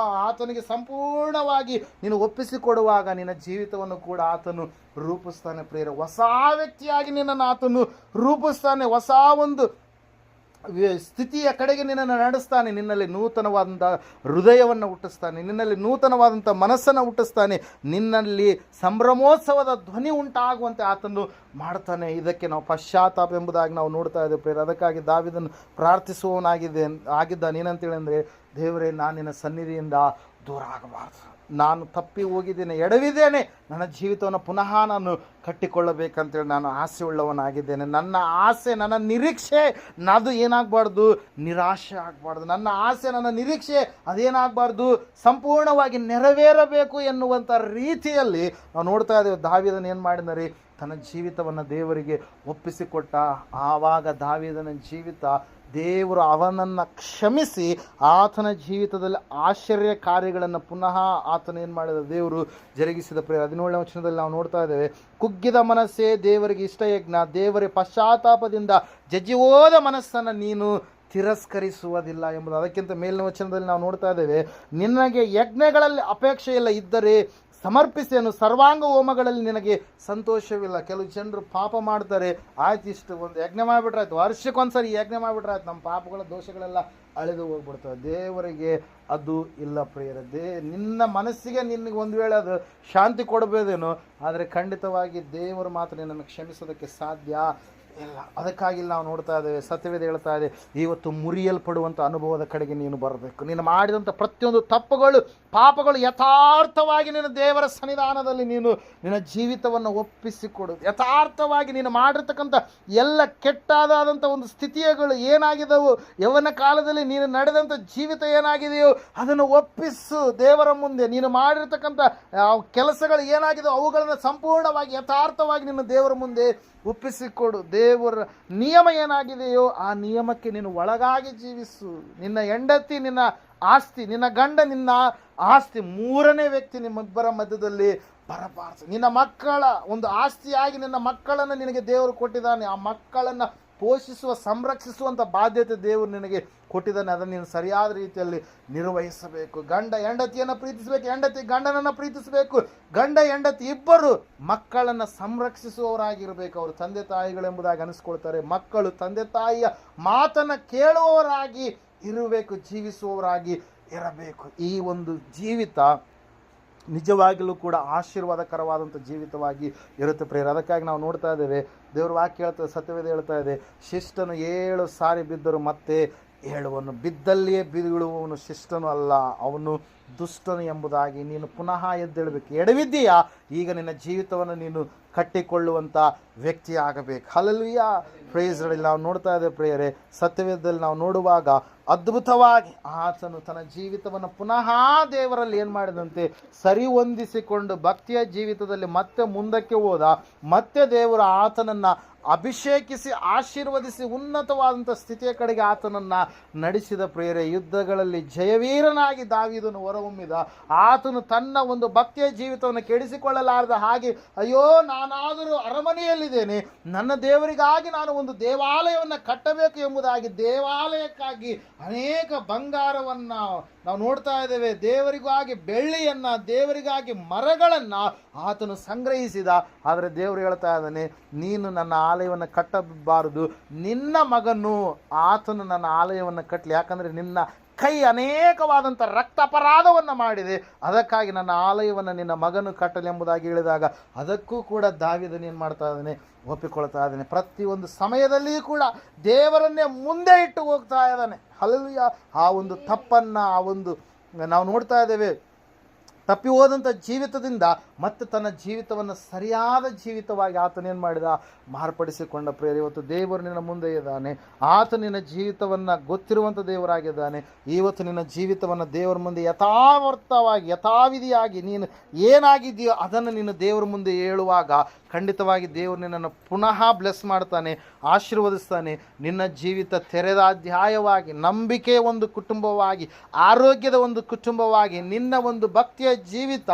ಆತನಿಗೆ ಸಂಪೂರ್ಣವಾಗಿ ನೀನು ಒಪ್ಪಿಸಿಕೊಡುವಾಗ ನಿನ್ನ ಜೀವಿತವನ್ನು ಕೂಡ ಆತನು ರೂಪಿಸ್ತಾನೆ ಪ್ರೇರೆ. ಹೊಸ ವ್ಯಕ್ತಿಯಾಗಿ ನಿನ್ನನ್ನು ಆತನು ರೂಪಿಸ್ತಾನೆ, ಹೊಸ ಒಂದು ಸ್ಥಿತಿಯ ಕಡೆಗೆ ನಿನ್ನನ್ನು ನಡೆಸ್ತಾನೆ, ನಿನ್ನಲ್ಲಿ ನೂತನವಾದಂಥ ಹೃದಯವನ್ನು ಹುಟ್ಟಿಸ್ತಾನೆ, ನಿನ್ನಲ್ಲಿ ನೂತನವಾದಂಥ ಮನಸ್ಸನ್ನು ಹುಟ್ಟಿಸ್ತಾನೆ, ನಿನ್ನಲ್ಲಿ ಸಂಭ್ರಮೋತ್ಸವದ ಧ್ವನಿ ಉಂಟಾಗುವಂತೆ ಆತನು ಮಾಡ್ತಾನೆ. ಇದಕ್ಕೆ ನಾವು ಪಶ್ಚಾತ್ತಾಪ ಎಂಬುದಾಗಿ ನಾವು ನೋಡ್ತಾ ಇದ್ದೇವೆ ಪ್ರೇರೆ. ಅದಕ್ಕಾಗಿ ದಾವೀದನು ಆಗಿದ್ದಾನೆ. ಏನಂತೇಳಿ ಅಂದರೆ, ದೇವರೇ, ನಾನು ನಿನ್ನ ಸನ್ನಿಧಿಯಿಂದ ದೂರ ಆಗಬಾರ್ದು, ನಾನು ತಪ್ಪಿ ಹೋಗಿದ್ದೇನೆ, ಎಡವಿದ್ದೇನೆ, ನನ್ನ ಜೀವಿತವನ್ನು ಪುನಃ ನಾನು ಕಟ್ಟಿಕೊಳ್ಳಬೇಕಂತೇಳಿ ನಾನು ಆಸೆ ಉಳ್ಳವನಾಗಿದ್ದೇನೆ. ನನ್ನ ಆಸೆ, ನನ್ನ ನಿರೀಕ್ಷೆ ಅದು ಏನಾಗಬಾರ್ದು, ನಿರಾಶೆ ಆಗಬಾರ್ದು. ನನ್ನ ಆಸೆ, ನನ್ನ ನಿರೀಕ್ಷೆ ಅದೇನಾಗಬಾರ್ದು, ಸಂಪೂರ್ಣವಾಗಿ ನೆರವೇರಬೇಕು ಎನ್ನುವಂಥ ರೀತಿಯಲ್ಲಿ ನಾವು ನೋಡ್ತಾ ಇದ್ದೇವೆ. ದಾವೀದನು ಏನು ಮಾಡಿದರಿ, ತನ್ನ ಜೀವಿತವನ್ನು ದೇವರಿಗೆ ಒಪ್ಪಿಸಿಕೊಟ್ಟ. ಆವಾಗ ದಾವೀದನ ಜೀವಿತ ದೇವರು ಅವನನ್ನು ಕ್ಷಮಿಸಿ ಆತನ ಜೀವಿತದಲ್ಲಿ ಆಶ್ಚರ್ಯ ಕಾರ್ಯಗಳನ್ನು ಪುನಃ ಆತನ ಏನು ಮಾಡಿದ, ದೇವರು ಜರುಗಿಸಿದ ಪ್ರೇರ. 17ನೇ ವಚನದಲ್ಲಿ ನಾವು ನೋಡ್ತಾ ಇದ್ದೇವೆ, ಕುಗ್ಗಿದ ಮನಸ್ಸೇ ದೇವರಿಗೆ ಇಷ್ಟ ಯಜ್ಞ, ದೇವರೇ ಪಶ್ಚಾತ್ತಾಪದಿಂದ ಜಜ್ಜಿಹೋದ ಮನಸ್ಸನ್ನು ನೀನು ತಿರಸ್ಕರಿಸುವುದಿಲ್ಲ ಎಂಬುದು. ಅದಕ್ಕಿಂತ ಮೇಲಿನ ವಚನದಲ್ಲಿ ನಾವು ನೋಡ್ತಾ ಇದ್ದೇವೆ, ನಿನಗೆ ಯಜ್ಞಗಳಲ್ಲಿ ಅಪೇಕ್ಷೆ ಇಲ್ಲ ಇದ್ದರೆ ಸಮರ್ಪಿಸೇನು, ಸರ್ವಾಂಗ ಹೋಮಗಳಲ್ಲಿ ನಿನಗೆ ಸಂತೋಷವಿಲ್ಲ. ಕೆಲವು ಜನರು ಪಾಪ ಮಾಡ್ತಾರೆ, ಆಯ್ತು ಇಷ್ಟು ಒಂದು ಯಜ್ಞ ಮಾಡಿಬಿಟ್ರೆ ಆಯ್ತು, ವರ್ಷಕ್ಕೊಂದ್ಸರಿ ಯಜ್ಞ ಮಾಡಿಬಿಟ್ರೆ ಆಯ್ತು, ನಮ್ಮ ಪಾಪಗಳ ದೋಷಗಳೆಲ್ಲ ಅಳೆದು ಹೋಗ್ಬಿಡ್ತವೆ. ದೇವರಿಗೆ ಅದು ಇಲ್ಲ ಪ್ರಿಯರೇ. ನಿನ್ನ ಮನಸ್ಸಿಗೆ ನಿನಗೆ ಒಂದು ವೇಳೆ ಅದು ಶಾಂತಿ ಕೊಡಬೇದೇನೋ, ಆದರೆ ಖಂಡಿತವಾಗಿ ದೇವರು ಮಾತ್ರ ನಿನ್ನನ್ನು ಕ್ಷಮಿಸೋದಕ್ಕೆ ಸಾಧ್ಯ ಇಲ್ಲ. ಅದಕ್ಕಾಗಿ ನಾವು ನೋಡ್ತಾ ಇದ್ದೇವೆ, ಸತ್ಯವೇದ ಹೇಳ್ತಾ ಇದೆ, ಇವತ್ತು ಮುರಿಯಲ್ಪಡುವಂಥ ಅನುಭವದ ಕಡೆಗೆ ನೀನು ಬರಬೇಕು. ನೀನು ಮಾಡಿದಂಥ ಪ್ರತಿಯೊಂದು ತಪ್ಪುಗಳು, ಪಾಪಗಳು ಯಥಾರ್ಥವಾಗಿ ನಿನ್ನ ದೇವರ ಸನ್ನಿಧಾನದಲ್ಲಿ ನೀನು ನಿನ್ನ ಜೀವಿತವನ್ನು ಒಪ್ಪಿಸಿಕೊಡು. ಯಥಾರ್ಥವಾಗಿ ನೀನು ಮಾಡಿರ್ತಕ್ಕಂಥ ಎಲ್ಲ ಕೆಟ್ಟದಾದಂಥ ಒಂದು ಸ್ಥಿತಿಗಳು ಏನಾಗಿದ್ದವು, ಯವನ ಕಾಲದಲ್ಲಿ ನೀನು ನಡೆದಂಥ ಜೀವಿತ ಏನಾಗಿದೆಯೋ ಅದನ್ನು ಒಪ್ಪಿಸು ದೇವರ ಮುಂದೆ. ನೀನು ಮಾಡಿರ್ತಕ್ಕಂಥ ಕೆಲಸಗಳು ಏನಾಗಿದೆಯೋ ಅವುಗಳನ್ನು ಸಂಪೂರ್ಣವಾಗಿ ಯಥಾರ್ಥವಾಗಿ ನಿನ್ನ ದೇವರ ಮುಂದೆ ಒಪ್ಪಿಸಿಕೊಡು. ದೇವರ ನಿಯಮ ಏನಾಗಿದೆಯೋ ಆ ನಿಯಮಕ್ಕೆ ನೀನು ಒಳಗಾಗಿ ಜೀವಿಸು. ನಿನ್ನ ಹೆಂಡತಿ ನಿನ್ನ ಆಸ್ತಿ, ನಿನ್ನ ಗಂಡ ನಿನ್ನ ಆಸ್ತಿ, ಮೂರನೇ ವ್ಯಕ್ತಿ ನಿಮ್ಮಿಬ್ಬರ ಮಧ್ಯದಲ್ಲಿ ಬರಬಾರದು. ನಿನ್ನ ಮಕ್ಕಳ ಒಂದು ಆಸ್ತಿಯಾಗಿ ನಿನ್ನ ಮಕ್ಕಳನ್ನು ನಿನಗೆ ದೇವರು ಕೊಟ್ಟಿದ್ದಾನೆ. ಆ ಮಕ್ಕಳನ್ನು ಪೋಷಿಸುವ, ಸಂರಕ್ಷಿಸುವಂಥ ಬಾಧ್ಯತೆ ದೇವರು ನಿನಗೆ ಕೊಟ್ಟಿದ್ದಾನೆ. ಅದನ್ನು ನೀನು ಸರಿಯಾದ ರೀತಿಯಲ್ಲಿ ನಿರ್ವಹಿಸಬೇಕು. ಗಂಡ ಹೆಂಡತಿಯನ್ನು ಪ್ರೀತಿಸಬೇಕು, ಹೆಂಡತಿ ಗಂಡನನ್ನು ಪ್ರೀತಿಸಬೇಕು. ಗಂಡ ಹೆಂಡತಿ ಇಬ್ಬರು ಮಕ್ಕಳನ್ನು ಸಂರಕ್ಷಿಸುವವರಾಗಿರಬೇಕು. ಅವರು ತಂದೆ ತಾಯಿಗಳೆಂಬುದಾಗಿ ಅನಿಸ್ಕೊಳ್ತಾರೆ. ಮಕ್ಕಳು ತಂದೆ ತಾಯಿಯ ಮಾತನ್ನು ಕೇಳುವವರಾಗಿ ಇರಬೇಕು, ಜೀವಿಸುವವರಾಗಿ ಇರಬೇಕು. ಈ ಒಂದು ಜೀವಿತ ನಿಜವಾಗಿಯೂ ಕೂಡ ಆಶೀರ್ವಾದಕರವಾದಂಥ ಜೀವಿತವಾಗಿ ಇರುತ್ತೆ ಪ್ರೇರ. ಅದಕ್ಕಾಗಿ ನಾವು ನೋಡ್ತಾ ಇದ್ದೇವೆ, ದೇವ್ರ ವಾಕ್ಯ ಹೇಳ್ತದೆ, ಸತ್ಯವೇದ ಹೇಳ್ತಾ ಇದೆ, ಶಿಷ್ಟನು 7 ಸಾರಿ ಬಿದ್ದರು ಮತ್ತೆ ಹೇಳುವನು. ಬಿದ್ದಲ್ಲಿಯೇ ಬೀಳುವವನು ಶಿಷ್ಟನು ಅಲ್ಲ, ಅವನು ದುಷ್ಟನು ಎಂಬುದಾಗಿ ನೀನು ಪುನಃ ಎದ್ದೇಳಬೇಕು. ಎಡವಿದ್ದೀಯಾ, ಈಗ ನಿನ್ನ ಜೀವಿತವನ್ನು ನೀನು ಕಟ್ಟಿಕೊಳ್ಳುವಂಥ ವ್ಯಕ್ತಿ ಆಗಬೇಕು. ಹಲ್ಲೆಲೂಯಾ. Praise Lord. ನಾವು ನೋಡ್ತಾ ಇದ್ದೇವೆ ಪ್ರಿಯರೇ, ಸತ್ಯವೇದದಲ್ಲಿ ನಾವು ನೋಡುವಾಗ ಅದ್ಭುತವಾಗಿ ಆತನು ತನ್ನ ಜೀವಿತವನ್ನು ಪುನಃ ದೇವರಲ್ಲಿ ಏನು ಮಾಡಿದಂತೆ ಸರಿ ಹೊಂದಿಸಿಕೊಂಡು ಭಕ್ತಿಯ ಜೀವಿತದಲ್ಲಿ ಮತ್ತೆ ಮುಂದಕ್ಕೆ ಹೋದ. ಮತ್ತೆ ದೇವರು ಆತನನ್ನು ಅಭಿಷೇಕಿಸಿ ಆಶೀರ್ವದಿಸಿ ಉನ್ನತವಾದಂಥ ಸ್ಥಿತಿಯ ಕಡೆಗೆ ಆತನನ್ನು ನಡೆಸಿದ ಪ್ರಿಯರೇ. ಯುದ್ಧಗಳಲ್ಲಿ ಜಯವೀರನಾಗಿ ದಾವೀದನು ಹೊರಹೊಮ್ಮಿದ. ಆತನು ತನ್ನ ಒಂದು ಭಕ್ತಿಯ ಜೀವಿತವನ್ನು ಕೆಡಿಸಿಕೊಳ್ಳಲಾರದ ಹಾಗೆ, ಅಯ್ಯೋ ನಾನಾದರೂ ಅರಮನೆಯಲ್ಲಿದ್ದೇನೆ, ನನ್ನ ದೇವರಿಗಾಗಿ ನಾನು ಒಂದು ದೇವಾಲಯವನ್ನು ಕಟ್ಟಬೇಕು ಎಂಬುದಾಗಿ ದೇವಾಲಯಕ್ಕಾಗಿ ಅನೇಕ ಬಂಗಾರವನ್ನು ನಾವು ನೋಡ್ತಾ ಇದ್ದೇವೆ. ದೇವರಿಗಾಗಿ ಬೆಳ್ಳಿಯನ್ನು, ದೇವರಿಗಾಗಿ ಮರಗಳನ್ನು ಆತನು ಸಂಗ್ರಹಿಸಿದ. ಆದರೆ ದೇವರು ಹೇಳ್ತಾ ಇದ್ದಾನೆ, ನೀನು ನನ್ನ ಆಲಯವನ್ನು ಕಟ್ಟಬಾರದು, ನಿನ್ನ ಮಗನು ಆತನು ನನ್ನ ಆಲಯವನ್ನು ಕಟ್ಟಲಿ. ಯಾಕಂದರೆ ನಿನ್ನ ಕೈ ಅನೇಕವಾದಂಥ ರಕ್ತ ಅಪರಾಧವನ್ನು ಮಾಡಿದೆ, ಅದಕ್ಕಾಗಿ ನನ್ನ ಆಲಯವನ್ನು ನಿನ್ನ ಮಗನು ಕಟ್ಟಲಿ ಎಂಬುದಾಗಿ ಹೇಳಿದಾಗ ಅದಕ್ಕೂ ಕೂಡ ದಾವೀದನು ಏನು ಮಾಡ್ತಾ ಇದ್ದಾನೆ, ಒಪ್ಪಿಕೊಳ್ತಾ ಇದ್ದಾನೆ. ಪ್ರತಿಯೊಂದು ಸಮಯದಲ್ಲಿಯೂ ಕೂಡ ದೇವರನ್ನೇ ಮುಂದೆ ಇಟ್ಟು ಹೋಗ್ತಾ ಇದ್ದಾನೆ. ಹಲ್ಲೆಲೂಯಾ. ಆ ಒಂದು ತಪ್ಪನ್ನು, ಆ ಒಂದು ನಾವು ನೋಡ್ತಾ ಇದ್ದೇವೆ, ತಪ್ಪಿ ಹೋದಂಥ ಜೀವಿತದಿಂದ ಮತ್ತೆ ತನ್ನ ಜೀವಿತವನ್ನು ಸರಿಯಾದ ಜೀವಿತವಾಗಿ ಆತನೇನು ಮಾಡಿದ, ಮಾರ್ಪಡಿಸಿಕೊಂಡ ಪ್ರಿಯರೇ. ಇವತ್ತು ದೇವರು ನಿನ್ನ ಮುಂದೆ ಇದ್ದಾನೆ. ಆತ ನಿನ್ನ ಜೀವಿತವನ್ನು ಗೊತ್ತಿರುವಂಥ ದೇವರಾಗಿದ್ದಾನೆ. ಇವತ್ತು ನಿನ್ನ ಜೀವಿತವನ್ನು ದೇವರ ಮುಂದೆ ಯಥಾವರ್ತವಾಗಿ ಯಥಾವಿಧಿಯಾಗಿ ನೀನು ಏನಾಗಿದೆಯೋ ಅದನ್ನು ನೀನು ದೇವರ ಮುಂದೆ ಹೇಳುವಾಗ ಖಂಡಿತವಾಗಿ ದೇವರು ನಿನ್ನನ್ನು ಪುನಃ ಬ್ಲೆಸ್ ಮಾಡ್ತಾನೆ, ಆಶೀರ್ವದಿಸ್ತಾನೆ. ನಿನ್ನ ಜೀವಿತ ತೆರೆದ ಅಧ್ಯಾಯವಾಗಿ, ನಂಬಿಕೆಯ ಒಂದು ಕುಟುಂಬವಾಗಿ, ಆರೋಗ್ಯದ ಒಂದು ಕುಟುಂಬವಾಗಿ, ನಿನ್ನ ಒಂದು ಭಕ್ತಿಯ ಜೀವಿತ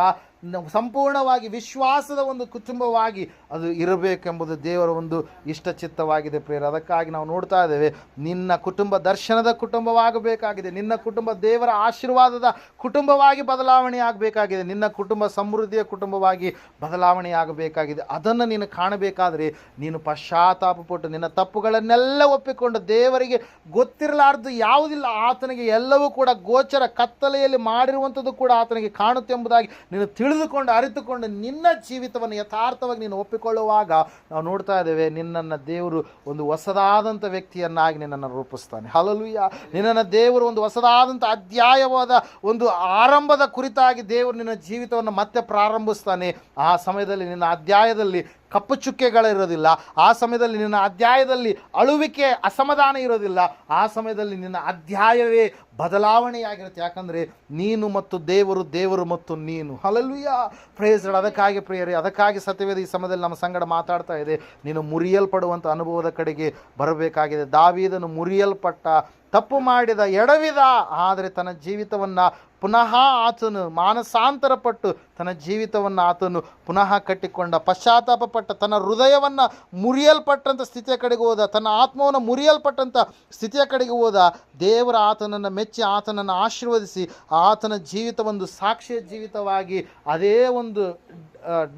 ಸಂಪೂರ್ಣವಾಗಿ ವಿಶ್ವಾಸದ ಒಂದು ಕುಟುಂಬವಾಗಿ ಅದು ಇರಬೇಕೆಂಬುದು ದೇವರ ಒಂದು ಇಷ್ಟಚಿತ್ತವಾಗಿದೆ ಪ್ರಿಯರೇ. ಅದಕ್ಕಾಗಿ ನಾವು ನೋಡ್ತಾ ಇದ್ದೇವೆ, ನಿನ್ನ ಕುಟುಂಬ ದರ್ಶನದ ಕುಟುಂಬವಾಗಬೇಕಾಗಿದೆ. ನಿನ್ನ ಕುಟುಂಬ ದೇವರ ಆಶೀರ್ವಾದದ ಕುಟುಂಬವಾಗಿ ಬದಲಾವಣೆ ಆಗಬೇಕಾಗಿದೆ. ನಿನ್ನ ಕುಟುಂಬ ಸಮೃದ್ಧಿಯ ಕುಟುಂಬವಾಗಿ ಬದಲಾವಣೆ ಆಗಬೇಕಾಗಿದೆ. ಅದನ್ನು ನೀನು ಕಾಣಬೇಕಾದರೆ ನೀನು ಪಶ್ಚಾತ್ತಾಪಪಟ್ಟು ನಿನ್ನ ತಪ್ಪುಗಳನ್ನೆಲ್ಲ ಒಪ್ಪಿಕೊಂಡು, ದೇವರಿಗೆ ಗೊತ್ತಿರಲಾರ್ದು ಯಾವುದಿಲ್ಲ, ಆತನಿಗೆ ಎಲ್ಲವೂ ಕೂಡ ಗೋಚರ, ಕತ್ತಲೆಯಲ್ಲಿ ಮಾಡಿರುವಂಥದ್ದು ಕೂಡ ಆತನಿಗೆ ಕಾಣುತ್ತೆ ಎಂಬುದಾಗಿ ನೀನು ತಿಳಿದುಕೊಂಡು ಅರಿತುಕೊಂಡು ನಿನ್ನ ಜೀವಿತವನ್ನು ಯಥಾರ್ಥವಾಗಿ ನೀನು ಒಪ್ಪಿಕೊಳ್ಳುವಾಗ ನಾವು ನೋಡ್ತಾ ಇದ್ದೇವೆ, ನಿನ್ನನ್ನು ದೇವರು ಒಂದು ಹೊಸದಾದಂಥ ವ್ಯಕ್ತಿಯನ್ನಾಗಿ ನಿನ್ನನ್ನು ರೂಪಿಸ್ತಾನೆ. ಹಲ್ಲೆಲೂಯಾ. ನಿನ್ನನ್ನು ದೇವರು ಒಂದು ಹೊಸದಾದಂಥ ಅಧ್ಯಾಯವಾದ ಒಂದು ಆರಂಭದ ಕುರಿತಾಗಿ ದೇವರು ನಿನ್ನ ಜೀವಿತವನ್ನು ಮತ್ತೆ ಪ್ರಾರಂಭಿಸ್ತಾನೆ. ಆ ಸಮಯದಲ್ಲಿ ನಿನ್ನ ಅಧ್ಯಾಯದಲ್ಲಿ ಕಪ್ಪು ಚುಕ್ಕೆಗಳಿರೋದಿಲ್ಲ. ಆ ಸಮಯದಲ್ಲಿ ನಿನ್ನ ಅಧ್ಯಾಯದಲ್ಲಿ ಅಳುವಿಕೆ, ಅಸಮಾಧಾನ ಇರೋದಿಲ್ಲ. ಆ ಸಮಯದಲ್ಲಿ ನಿನ್ನ ಅಧ್ಯಾಯವೇ ಬದಲಾವಣೆಯಾಗಿರುತ್ತೆ. ಯಾಕಂದರೆ ನೀನು ಮತ್ತು ದೇವರು, ದೇವರು ಮತ್ತು ನೀನು. ಹಲ್ಲೆಲೂಯಾ. Praise Lord. ಅದಕ್ಕಾಗಿ ಪ್ರಿಯರೇ, ಅದಕ್ಕಾಗಿ ಸತ್ಯವೇದ ಈ ಸಮಯದಲ್ಲಿ ನಮ್ಮ ಸಂಗಡ ಮಾತಾಡ್ತಾ ಇದೆ, ನೀನು ಮುರಿಯಲ್ಪಡುವಂಥ ಅನುಭವದ ಕಡೆಗೆ ಬರಬೇಕಾಗಿದೆ. ದಾವೀದನು ಮುರಿಯಲ್ಪಟ್ಟ, ತಪ್ಪು ಮಾಡಿದ, ಎಡವಿದ, ಆದರೆ ತನ್ನ ಜೀವಿತವನ್ನು ಪುನಃ ಆತನು ಮಾನಸಾಂತರಪಟ್ಟು ತನ್ನ ಜೀವಿತವನ್ನು ಆತನು ಪುನಃ ಕಟ್ಟಿಕೊಂಡ, ಪಶ್ಚಾತ್ತಾಪಪಟ್ಟ, ತನ್ನ ಹೃದಯವನ್ನು ಮುರಿಯಲ್ಪಟ್ಟಂಥ ಸ್ಥಿತಿಯ ಕಡೆಗೆ ಹೋದ, ತನ್ನ ಆತ್ಮವನ್ನು ಮುರಿಯಲ್ಪಟ್ಟಂಥ ಸ್ಥಿತಿಯ ಕಡೆಗೆ ಹೋದ. ದೇವರ ಆತನನ್ನು ಮೆಚ್ಚಿ ಆತನನ್ನು ಆಶೀರ್ವದಿಸಿ ಆತನ ಜೀವಿತ ಒಂದು ಸಾಕ್ಷಿಯ ಜೀವಿತವಾಗಿ ಅದೇ ಒಂದು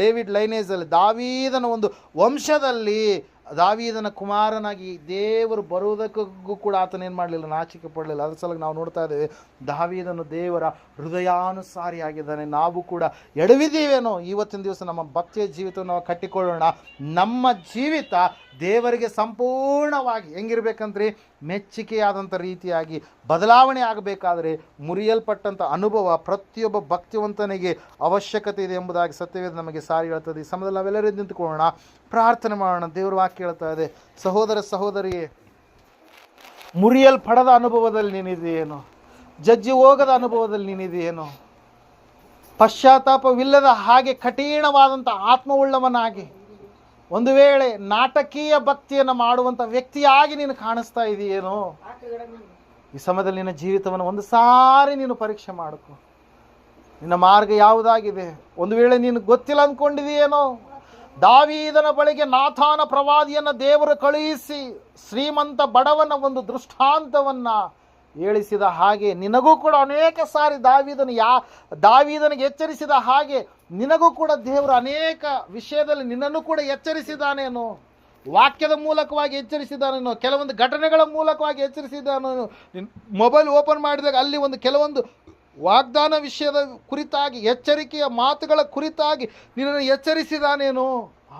ಡೇವಿಡ್ ಲೈನೇಜಲ್ಲಿ ದಾವೀದನ ಒಂದು ವಂಶದಲ್ಲಿ ದಾವೀದನ ಕುಮಾರನಾಗಿ ದೇವರು ಬರುವುದಕ್ಕೂ ಕೂಡ ಆತನೇನು ಮಾಡಲಿಲ್ಲ, ನಾಚಿಕೆ ಪಡಲಿಲ್ಲ. ಅದ್ರ ಸಲುವಾಗಿ ನಾವು ನೋಡ್ತಾ ಇದ್ದೇವೆ, ದಾವೀದನು ದೇವರ ಹೃದಯಾನುಸಾರಿಯಾಗಿದ್ದಾನೆ. ನಾವು ಕೂಡ ಎಡವಿದ್ದೀವೇನೋ, ಇವತ್ತಿನ ದಿವಸ ನಮ್ಮ ಭಕ್ತಿಯ ಜೀವಿತವನ್ನು ನಾವು ಕಟ್ಟಿಕೊಳ್ಳೋಣ. ನಮ್ಮ ಜೀವಿತ ದೇವರಿಗೆ ಸಂಪೂರ್ಣವಾಗಿ ಹೆಂಗಿರ್ಬೇಕಂದ್ರೆ ಮೆಚ್ಚುಗೆಯಾದಂಥ ರೀತಿಯಾಗಿ ಬದಲಾವಣೆ ಆಗಬೇಕಾದರೆ ಮುರಿಯಲ್ಪಟ್ಟಂಥ ಅನುಭವ ಪ್ರತಿಯೊಬ್ಬ ಭಕ್ತಿವಂತನಿಗೆ ಅವಶ್ಯಕತೆ ಇದೆ ಎಂಬುದಾಗಿ ಸತ್ಯವೇದ ನಮಗೆ ಸಾರಿ ಹೇಳ್ತದೆ. ಈ ಸಮಯದಲ್ಲಿ ನಾವೆಲ್ಲರೂ ನಿಂತುಕೊಳ್ಳೋಣ, ಪ್ರಾರ್ಥನೆ ಮಾಡೋಣ. ದೇವರ ವಾಕ್ಯ ಹೇಳ್ತಾ ಇದೆ, ಸಹೋದರ ಸಹೋದರಿಯೇ, ಮುರಿಯಲ್ಪಡದ ಅನುಭವದಲ್ಲಿ ನೀನಿದೆಯೇನೋ, ಜಜ್ಜಿ ಹೋಗದ ಅನುಭವದಲ್ಲಿ ನೀನಿದೆಯೇನೋ, ಪಶ್ಚಾತ್ತಾಪವಿಲ್ಲದ ಹಾಗೆ ಕಠಿಣವಾದಂಥ ಆತ್ಮವುಳ್ಳವನಾಗಿ ಒಂದು ವೇಳೆ ನಾಟಕೀಯ ಭಕ್ತಿಯನ್ನು ಮಾಡುವಂಥ ವ್ಯಕ್ತಿಯಾಗಿ ನೀನು ಕಾಣಿಸ್ತಾ ಇದೆಯೇನೋ, ಈ ಸಮಯದಲ್ಲಿ ನಿನ್ನ ಜೀವಿತವನ್ನು ಒಂದು ಸಾರಿ ನೀನು ಪರೀಕ್ಷೆ ಮಾಡಿಕೊ. ನಿನ್ನ ಮಾರ್ಗ ಯಾವುದಾಗಿದೆ? ಒಂದು ವೇಳೆ ನೀನು ಗೊತ್ತಿಲ್ಲ ಅಂದ್ಕೊಂಡಿದೆಯೇನೋ, ದಾವೀದನ ಬಳಿಗೆ ನಾಥಾನ ಪ್ರವಾದಿಯನ್ನು ದೇವರು ಕಳುಹಿಸಿ ಶ್ರೀಮಂತ ಬಡವನ ಒಂದು ದೃಷ್ಟಾಂತವನ್ನು ಹೇಳಿಸಿದ ಹಾಗೆ ನಿನಗೂ ಕೂಡ ಅನೇಕ ಸಾರಿ ದಾವೀದನಿಗೆ ಎಚ್ಚರಿಸಿದ ಹಾಗೆ ನಿನಗೂ ಕೂಡ ದೇವರು ಅನೇಕ ವಿಷಯದಲ್ಲಿ ನಿನ್ನನ್ನು ಕೂಡ ಎಚ್ಚರಿಸಿದಾನೇನೋ, ವಾಕ್ಯದ ಮೂಲಕವಾಗಿ ಎಚ್ಚರಿಸಿದಾನೇನೋ, ಕೆಲವೊಂದು ಘಟನೆಗಳ ಮೂಲಕವಾಗಿ ಎಚ್ಚರಿಸಿದಾನೇನೋ. ಮೊಬೈಲ್ ಓಪನ್ ಮಾಡಿದಾಗ ಅಲ್ಲಿ ಕೆಲವೊಂದು ವಾಗ್ದಾನ ವಿಷಯದ ಕುರಿತಾಗಿ, ಎಚ್ಚರಿಕೆಯ ಮಾತುಗಳ ಕುರಿತಾಗಿ ನಿನ್ನನ್ನು ಎಚ್ಚರಿಸಿದಾನೇನೋ.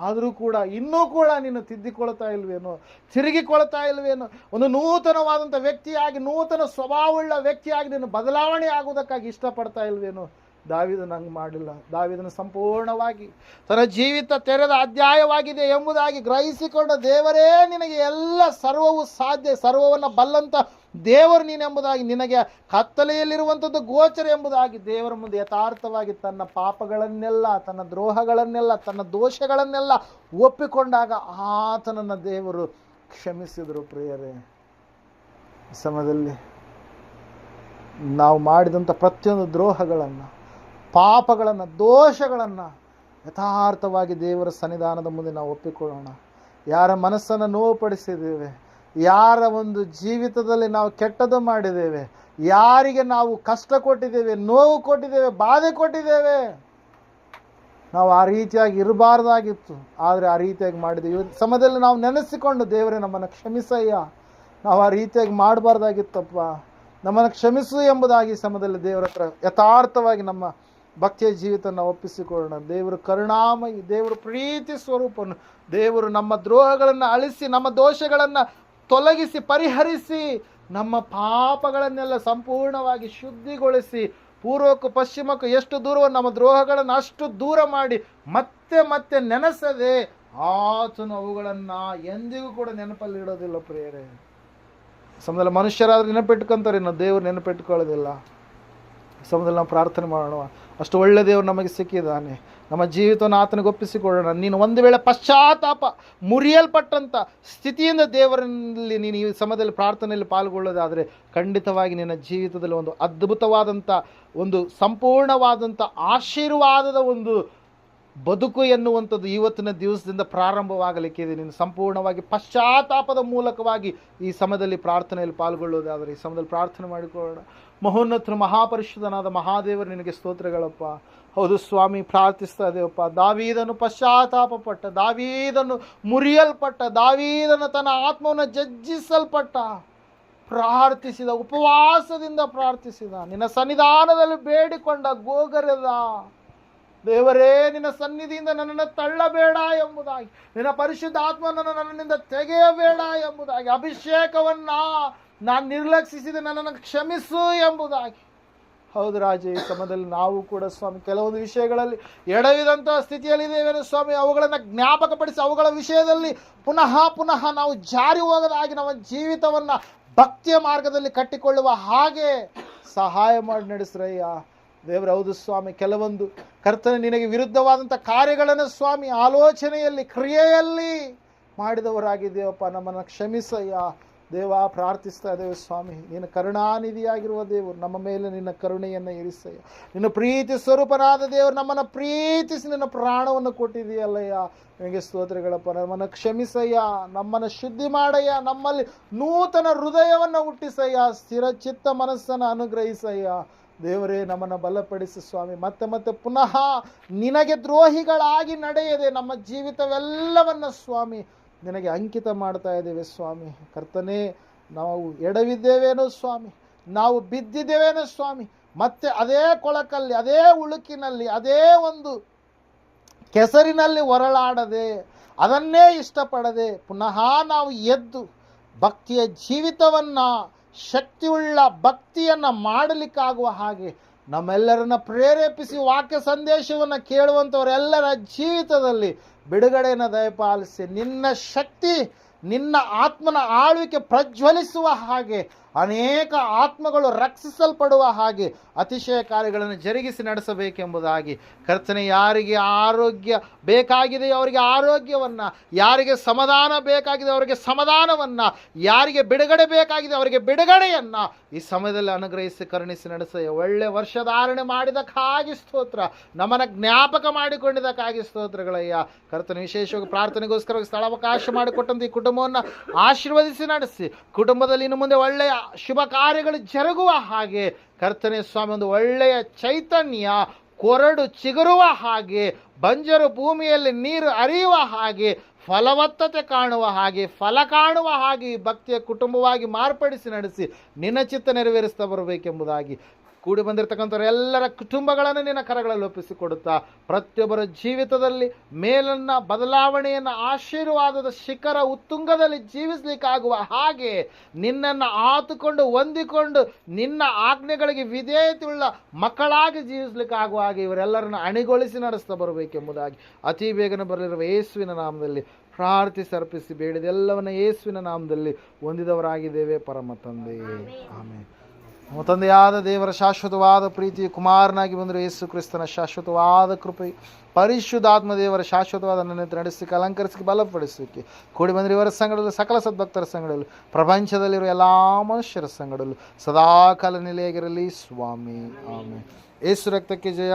ಆದರೂ ಕೂಡ ಇನ್ನೂ ಕೂಡ ನೀನು ತಿದ್ದಿಕೊಳ್ತಾ ಇಲ್ವೇನೋ, ತಿರುಗಿಕೊಳ್ತಾ ಇಲ್ವೇನೋ, ಒಂದು ನೂತನವಾದಂಥ ವ್ಯಕ್ತಿಯಾಗಿ, ನೂತನ ಸ್ವಭಾವವುಳ್ಳ ವ್ಯಕ್ತಿಯಾಗಿ ನೀನು ಬದಲಾವಣೆ ಆಗುವುದಕ್ಕಾಗಿ ಇಷ್ಟಪಡ್ತಾ ಇಲ್ವೇನೋ. ದಾವೀದನು ಹಂಗೆ ಮಾಡಲಿಲ್ಲ. ದಾವೀದನು ಸಂಪೂರ್ಣವಾಗಿ ತನ್ನ ಜೀವಿತ ತೆರೆದ ಅಧ್ಯಾಯವಾಗಿದೆ ಎಂಬುದಾಗಿ ಗ್ರಹಿಸಿಕೊಂಡ ದೇವರೇ ನಿನಗೆ ಎಲ್ಲ ಸರ್ವವು ಸಾಧ್ಯ, ಸರ್ವವನ್ನು ಬಲ್ಲಂತ ದೇವರು ನೀನೆಂಬುದಾಗಿ, ನಿನಗೆ ಕತ್ತಲೆಯಲ್ಲಿರುವಂಥದ್ದು ಗೋಚರ ಎಂಬುದಾಗಿ ದೇವರ ಮುಂದೆ ಯಥಾರ್ಥವಾಗಿ ತನ್ನ ಪಾಪಗಳನ್ನೆಲ್ಲ, ತನ್ನ ದ್ರೋಹಗಳನ್ನೆಲ್ಲ, ತನ್ನ ದೋಷಗಳನ್ನೆಲ್ಲ ಒಪ್ಪಿಕೊಂಡಾಗ ಆತನನ್ನು ದೇವರು ಕ್ಷಮಿಸಿದರು. ಪ್ರಿಯರೇ, ಈ ಸಮಯದಲ್ಲಿ ನಾವು ಮಾಡಿದಂಥ ಪ್ರತಿಯೊಂದು ದ್ರೋಹಗಳನ್ನು, ಪಾಪಗಳನ್ನು, ದೋಷಗಳನ್ನು ಯಥಾರ್ಥವಾಗಿ ದೇವರ ಸನ್ನಿಧಾನದ ಮುಂದೆ ನಾವು ಒಪ್ಪಿಕೊಳ್ಳೋಣ. ಯಾರ ಮನಸ್ಸನ್ನು ನೋವುಪಡಿಸಿದ್ದೇವೆ, ಯಾರ ಒಂದು ಜೀವಿತದಲ್ಲಿ ನಾವು ಕೆಟ್ಟದ್ದು ಮಾಡಿದ್ದೇವೆ, ಯಾರಿಗೆ ನಾವು ಕಷ್ಟ ಕೊಟ್ಟಿದ್ದೇವೆ, ನೋವು ಕೊಟ್ಟಿದ್ದೇವೆ, ಬಾಧೆ ಕೊಟ್ಟಿದ್ದೇವೆ, ನಾವು ಆ ರೀತಿಯಾಗಿ ಇರಬಾರ್ದಾಗಿತ್ತು. ಆದರೆ ಆ ರೀತಿಯಾಗಿ ಮಾಡಿದ್ದೇವೆ. ಇವತ್ತು ಸಮಯದಲ್ಲಿ ನಾವು ನೆನೆಸಿಕೊಂಡು, ದೇವರೇ ನಮ್ಮನ್ನು ಕ್ಷಮಿಸಯ್ಯ, ನಾವು ಆ ರೀತಿಯಾಗಿ ಮಾಡಬಾರ್ದಾಗಿತ್ತಪ್ಪ, ನಮ್ಮನ್ನು ಕ್ಷಮಿಸು ಎಂಬುದಾಗಿ ಸಮಯದಲ್ಲಿ ದೇವರ ಹತ್ರ ಯಥಾರ್ಥವಾಗಿ ನಮ್ಮ ಭಕ್ತಿಯ ಜೀವಿತವನ್ನು ಒಪ್ಪಿಸಿಕೊಳ್ಳೋಣ. ದೇವರು ಕರುಣಾಮಯಿ, ದೇವರು ಪ್ರೀತಿ ಸ್ವರೂಪನು, ದೇವರು ನಮ್ಮ ದ್ರೋಹಗಳನ್ನು ಅಳಿಸಿ, ನಮ್ಮ ದೋಷಗಳನ್ನು ತೊಲಗಿಸಿ, ಪರಿಹರಿಸಿ, ನಮ್ಮ ಪಾಪಗಳನ್ನೆಲ್ಲ ಸಂಪೂರ್ಣವಾಗಿ ಶುದ್ಧಿಗೊಳಿಸಿ, ಪೂರ್ವಕ್ಕೂ ಪಶ್ಚಿಮಕ್ಕೂ ಎಷ್ಟು ದೂರವೋ ನಮ್ಮ ದ್ರೋಹಗಳನ್ನು ಅಷ್ಟು ದೂರ ಮಾಡಿ, ಮತ್ತೆ ಮತ್ತೆ ನೆನೆಸದೆ ಆತನು ಅವುಗಳನ್ನು ಎಂದಿಗೂ ಕೂಡ ನೆನಪಲ್ಲಿ ಇಡೋದಿಲ್ಲ. ಪ್ರಿಯರೇ, ಸಮಯದಲ್ಲಿ ಮನುಷ್ಯರಾದ್ರೆ ನೆನಪಿಟ್ಕೊಂತಾರೆ, ಇನ್ನು ದೇವರು ನೆನಪಿಟ್ಕೊಳ್ಳೋದಿಲ್ಲ. ಸಮಯದಲ್ಲಿ ನಾವು ಪ್ರಾರ್ಥನೆ ಮಾಡೋಣ. ಅಷ್ಟು ಒಳ್ಳೆ ದೇವರು ನಮಗೆ ಸಿಕ್ಕಿದ್ದಾನೆ. ನಮ್ಮ ಜೀವಿತವನ್ನು ಆತನಿಗೆ ಒಪ್ಪಿಸಿಕೊಳ್ಳೋಣ. ನೀನು ಒಂದು ವೇಳೆ ಪಶ್ಚಾತ್ತಾಪ ಮುರಿಯಲ್ಪಟ್ಟಂಥ ಸ್ಥಿತಿಯಿಂದ ದೇವರಲ್ಲಿ ನೀನು ಈ ಸಮಯದಲ್ಲಿ ಪ್ರಾರ್ಥನೆಯಲ್ಲಿ ಪಾಲ್ಗೊಳ್ಳೋದಾದರೆ ಖಂಡಿತವಾಗಿ ನಿನ್ನ ಜೀವಿತದಲ್ಲಿ ಒಂದು ಅದ್ಭುತವಾದಂಥ, ಒಂದು ಸಂಪೂರ್ಣವಾದಂಥ ಆಶೀರ್ವಾದದ ಒಂದು ಬದುಕು ಎನ್ನುವಂಥದ್ದು ಇವತ್ತಿನ ದಿವಸದಿಂದ ಪ್ರಾರಂಭವಾಗಲಿಕ್ಕಿದೆ. ನೀನು ಸಂಪೂರ್ಣವಾಗಿ ಪಶ್ಚಾತ್ತಾಪದ ಮೂಲಕವಾಗಿ ಈ ಸಮಯದಲ್ಲಿ ಪ್ರಾರ್ಥನೆಯಲ್ಲಿ ಪಾಲ್ಗೊಳ್ಳೋದಾದರೆ ಈ ಸಮಯದಲ್ಲಿ ಪ್ರಾರ್ಥನೆ ಮಾಡಿಕೊಳ್ಳೋಣ. ಮಹೋನ್ನತರು, ಮಹಾಪರಿಶುದ್ಧನಾದ ಮಹಾದೇವರು, ನಿನಗೆ ಸ್ತೋತ್ರಗಳಪ್ಪ. ಹೌದು ಸ್ವಾಮಿ, ಪ್ರಾರ್ಥಿಸ್ತಾ ಇದ್ದೇವಪ್ಪ. ದಾವೀದನು ಪಶ್ಚಾತ್ತಾಪ ಪಟ್ಟ, ದಾವೀದನು ಮುರಿಯಲ್ಪಟ್ಟ, ದಾವೀದನು ತನ್ನ ಆತ್ಮವನ್ನು ಜಜ್ಜಿಸಲ್ಪಟ್ಟ, ಪ್ರಾರ್ಥಿಸಿದ, ಉಪವಾಸದಿಂದ ಪ್ರಾರ್ಥಿಸಿದ, ನಿನ್ನ ಸನ್ನಿಧಾನದಲ್ಲಿ ಬೇಡಿಕೊಂಡ, ಗೋಗರೆದ. ದೇವರೇ, ನಿನ್ನ ಸನ್ನಿಧಿಯಿಂದ ನನ್ನನ್ನು ತಳ್ಳಬೇಡ ಎಂಬುದಾಗಿ, ನಿನ್ನ ಪರಿಶುದ್ಧ ಆತ್ಮನನ್ನು ನನ್ನಿಂದ ತೆಗೆಯಬೇಡ ಎಂಬುದಾಗಿ, ಅಭಿಷೇಕವನ್ನ ನಾನು ನಿರ್ಲಕ್ಷಿಸಿದೆ, ನನ್ನನ್ನು ಕ್ಷಮಿಸು ಎಂಬುದಾಗಿ. ಹೌದು ರಾಜ, ಈ ಸಮಯದಲ್ಲಿ ನಾವು ಕೂಡ ಸ್ವಾಮಿ ಕೆಲವೊಂದು ವಿಷಯಗಳಲ್ಲಿ ಎಡವಿದಂತಹ ಸ್ಥಿತಿಯಲ್ಲಿದ್ದೇವೆ ಸ್ವಾಮಿ. ಅವುಗಳನ್ನು ಜ್ಞಾಪಕಪಡಿಸಿ ಅವುಗಳ ವಿಷಯದಲ್ಲಿ ಪುನಃ ಪುನಃ ನಾವು ಜಾರಿ ಹೋಗದಾಗಿ ನಮ್ಮ ಜೀವಿತವನ್ನು ಭಕ್ತಿಯ ಮಾರ್ಗದಲ್ಲಿ ಕಟ್ಟಿಕೊಳ್ಳುವ ಹಾಗೆ ಸಹಾಯ ಮಾಡಿ ನಡೆಸ್ರಯ್ಯ ದೇವರ. ಹೌದು ಸ್ವಾಮಿ, ಕೆಲವೊಂದು ಕರ್ತನೆ ನಿನಗೆ ವಿರುದ್ಧವಾದಂಥ ಕಾರ್ಯಗಳನ್ನು ಸ್ವಾಮಿ ಆಲೋಚನೆಯಲ್ಲಿ, ಕ್ರಿಯೆಯಲ್ಲಿ ಮಾಡಿದವರಾಗಿದ್ದೇವಪ್ಪ, ನಮ್ಮನ್ನು ಕ್ಷಮಿಸಯ್ಯ ದೇವ. ಪ್ರಾರ್ಥಿಸ್ತಾ ಇದ್ದೇವೆ ಸ್ವಾಮಿ, ನೀನು ಕರುಣಾನಿಧಿಯಾಗಿರುವ ದೇವರು, ನಮ್ಮ ಮೇಲೆ ನಿನ್ನ ಕರುಣೆಯನ್ನು ಇರಿಸಯ್ಯ. ನಿನ್ನ ಪ್ರೀತಿ ಸ್ವರೂಪನಾದ ದೇವರು, ನಮ್ಮನ್ನು ಪ್ರೀತಿಸಿ ನಿನ್ನ ಪ್ರಾಣವನ್ನು ಕೊಟ್ಟಿದೆಯಲ್ಲಯ್ಯ, ನಿನಗೆ ಸ್ತೋತ್ರಗಳಪ್ಪ. ನಮ್ಮನ್ನು ಕ್ಷಮಿಸಯ್ಯ, ನಮ್ಮನ್ನು ಶುದ್ಧಿ ಮಾಡಯ್ಯ, ನಮ್ಮಲ್ಲಿ ನೂತನ ಹೃದಯವನ್ನು ಹುಟ್ಟಿಸಯ್ಯ, ಸ್ಥಿರ ಚಿತ್ತ ಮನಸ್ಸನ್ನು ಅನುಗ್ರಹಿಸಯ್ಯ ದೇವರೇ. ನಮ್ಮನ್ನು ಬಲಪಡಿಸಿ ಸ್ವಾಮಿ, ಮತ್ತೆ ಮತ್ತೆ ಪುನಃ ನಿನಗೆ ದ್ರೋಹಿಗಳಾಗಿ ನಡೆಯದೆ ನಮ್ಮ ಜೀವಿತವೆಲ್ಲವನ್ನು ಸ್ವಾಮಿ ನಿನಗೆ ಅಂಕಿತ ಮಾಡ್ತಾ ಇದ್ದೇವೆ ಸ್ವಾಮಿ. ಕರ್ತನೇ, ನಾವು ಎಡವಿದ್ದೇವೇನೋ ಸ್ವಾಮಿ, ನಾವು ಬಿದ್ದಿದ್ದೇವೇನೋ ಸ್ವಾಮಿ, ಮತ್ತೆ ಅದೇ ಕೊಳಕಲ್ಲಿ, ಅದೇ ಉಳುಕಿನಲ್ಲಿ, ಅದೇ ಒಂದು ಕೆಸರಿನಲ್ಲಿ ಹೊರಳಾಡದೆ, ಅದನ್ನೇ ಇಷ್ಟಪಡದೆ ಪುನಃ ನಾವು ಎದ್ದು ಭಕ್ತಿಯ ಜೀವಿತವನ್ನು, ಶಕ್ತಿಯುಳ್ಳ ಭಕ್ತಿಯನ್ನು ಮಾಡಲಿಕ್ಕಾಗುವ ಹಾಗೆ ನಮ್ಮೆಲ್ಲರನ್ನ ಪ್ರೇರೇಪಿಸಿ ವಾಕ್ಯ ಸಂದೇಶವನ್ನು ಕೇಳುವಂಥವರೆಲ್ಲರ ಜೀವಿತದಲ್ಲಿ ಬಿಡುಗಡೆಯನ್ನು ದಯಪಾಲಿಸಿ, ನಿನ್ನ ಶಕ್ತಿ, ನಿನ್ನ ಆತ್ಮನ ಆಳ್ವಿಕೆ ಪ್ರಜ್ವಲಿಸುವ ಹಾಗೆ, ಅನೇಕ ಆತ್ಮಗಳು ರಕ್ಷಿಸಲ್ಪಡುವ ಹಾಗೆ ಅತಿಶಯ ಕಾರ್ಯಗಳನ್ನು ಜರುಗಿಸಿ ನಡೆಸಬೇಕೆಂಬುದಾಗಿ ಕರ್ತನೆ. ಯಾರಿಗೆ ಆರೋಗ್ಯ ಬೇಕಾಗಿದೆಯೋ ಅವರಿಗೆ ಆರೋಗ್ಯವನ್ನು, ಯಾರಿಗೆ ಸಮಾಧಾನ ಬೇಕಾಗಿದೆ ಅವರಿಗೆ ಸಮಾಧಾನವನ್ನು, ಯಾರಿಗೆ ಬಿಡುಗಡೆ ಬೇಕಾಗಿದೆ ಅವರಿಗೆ ಬಿಡುಗಡೆಯನ್ನು ಈ ಸಮಯದಲ್ಲಿ ಅನುಗ್ರಹಿಸಿ ಕರುಣಿಸಿ ನಡೆಸ. ಒಳ್ಳೆ ವರ್ಷಧಾರಣೆ ಮಾಡಿದಕ್ಕಾಗಿ ಸ್ತೋತ್ರ, ನಮ್ಮನ್ನು ಜ್ಞಾಪಕ ಮಾಡಿಕೊಂಡಿದ್ದಕ್ಕಾಗಿ ಸ್ತೋತ್ರಗಳಯ್ಯ ಕರ್ತನೆ. ವಿಶೇಷವಾಗಿ ಪ್ರಾರ್ಥನೆಗೋಸ್ಕರ ಸ್ಥಳಾವಕಾಶ ಮಾಡಿಕೊಟ್ಟಂತ ಈ ಕುಟುಂಬವನ್ನು ಆಶೀರ್ವದಿಸಿ ನಡೆಸಿ, ಕುಟುಂಬದಲ್ಲಿ ಇನ್ನು ಮುಂದೆ ಒಳ್ಳೆಯ ಶುಭ ಕಾರ್ಯಗಳು ಜರುಗುವ ಹಾಗೆ ಕರ್ತನೆ ಸ್ವಾಮಿ, ಒಂದು ಒಳ್ಳೆಯ ಚೈತನ್ಯ, ಕೊರಡು ಚಿಗುರುವ ಹಾಗೆ, ಬಂಜರು ಭೂಮಿಯಲ್ಲಿ ನೀರು ಹರಿಯುವ ಹಾಗೆ, ಫಲವತ್ತತೆ ಕಾಣುವ ಹಾಗೆ, ಫಲ ಕಾಣುವ ಹಾಗೆ ಈ ಭಕ್ತಿಯ ಕುಟುಂಬವಾಗಿ ಮಾರ್ಪಡಿಸಿ ನಡೆಸಿ ನಿನ್ನ ಚಿತ್ತ ನೆರವೇರಿಸ್ತಾ ಬರಬೇಕೆಂಬುದಾಗಿ ಕೂಡಿ ಬಂದಿರತಕ್ಕಂಥವ್ರು ಎಲ್ಲರ ಕುಟುಂಬಗಳನ್ನು ನಿನ್ನ ಕರಗಳಲ್ಲಿ ಒಪ್ಪಿಸಿಕೊಡುತ್ತಾ ಪ್ರತಿಯೊಬ್ಬರ ಜೀವಿತದಲ್ಲಿ ಮೇಲನ್ನು ಬದಲಾವಣೆಯನ್ನು ಆಶೀರ್ವಾದದ ಶಿಖರ ಉತ್ತುಂಗದಲ್ಲಿ ಜೀವಿಸಲಿಕ್ಕಾಗುವ ಹಾಗೆ ನಿನ್ನನ್ನು ಆತುಕೊಂಡು ಹೊಂದಿಕೊಂಡು ನಿನ್ನ ಆಜ್ಞೆಗಳಿಗೆ ವಿಧೇಯತೆಯುಳ್ಳ ಮಕ್ಕಳಾಗಿ ಜೀವಿಸಲಿಕ್ಕಾಗುವ ಹಾಗೆ ಇವರೆಲ್ಲರನ್ನು ಅಣಿಗೊಳಿಸಿ ನಡೆಸ್ತಾ ಬರಬೇಕೆಂಬುದಾಗಿ ಅತಿ ಬೇಗನೆ ಬರಲಿರುವ ಯೇಸುವಿನ ನಾಮದಲ್ಲಿ ಪ್ರಾರ್ಥಿಸಿ ಅರ್ಪಿಸಿ ಬೇಡಿದೆಲ್ಲವನ್ನ ಯೇಸುವಿನ ನಾಮದಲ್ಲಿ ಹೊಂದಿದವರಾಗಿದ್ದೇವೆ ಪರಮ ತಂದೆ. ಆಮೇಲೆ ನಮ್ಮ ತಂದೆಯಾದ ದೇವರ ಶಾಶ್ವತವಾದ ಪ್ರೀತಿ, ಕುಮಾರನಾಗಿ ಬಂದರೆ ಯೇಸು ಕ್ರಿಸ್ತನ ಶಾಶ್ವತವಾದ ಕೃಪೆ, ಪರಿಶುದ್ಧಾತ್ಮ ದೇವರ ಶಾಶ್ವತವಾದ ನನ್ನ ನಡೆಸಲಿಕ್ಕೆ ಅಲಂಕರಿಸಲಿಕ್ಕೆ ಬಲಪಡಿಸಲಿಕ್ಕೆ ಕೂಡಿ ಬಂದರೆ ಇವರ ಸಂಗಡಲು ಸಕಲ ಸದ್ಭಕ್ತರ ಸಂಗಡಲು ಪ್ರಪಂಚದಲ್ಲಿರುವ ಎಲ್ಲ ಮನುಷ್ಯರ ಸಂಗಡಲು ಸದಾಕಾಲ ನೆಲೆಯಾಗಿರಲಿ ಸ್ವಾಮಿ. ಆಮೇಲೆ ಯೇಸು ರಕ್ತಕ್ಕೆ ಜಯ.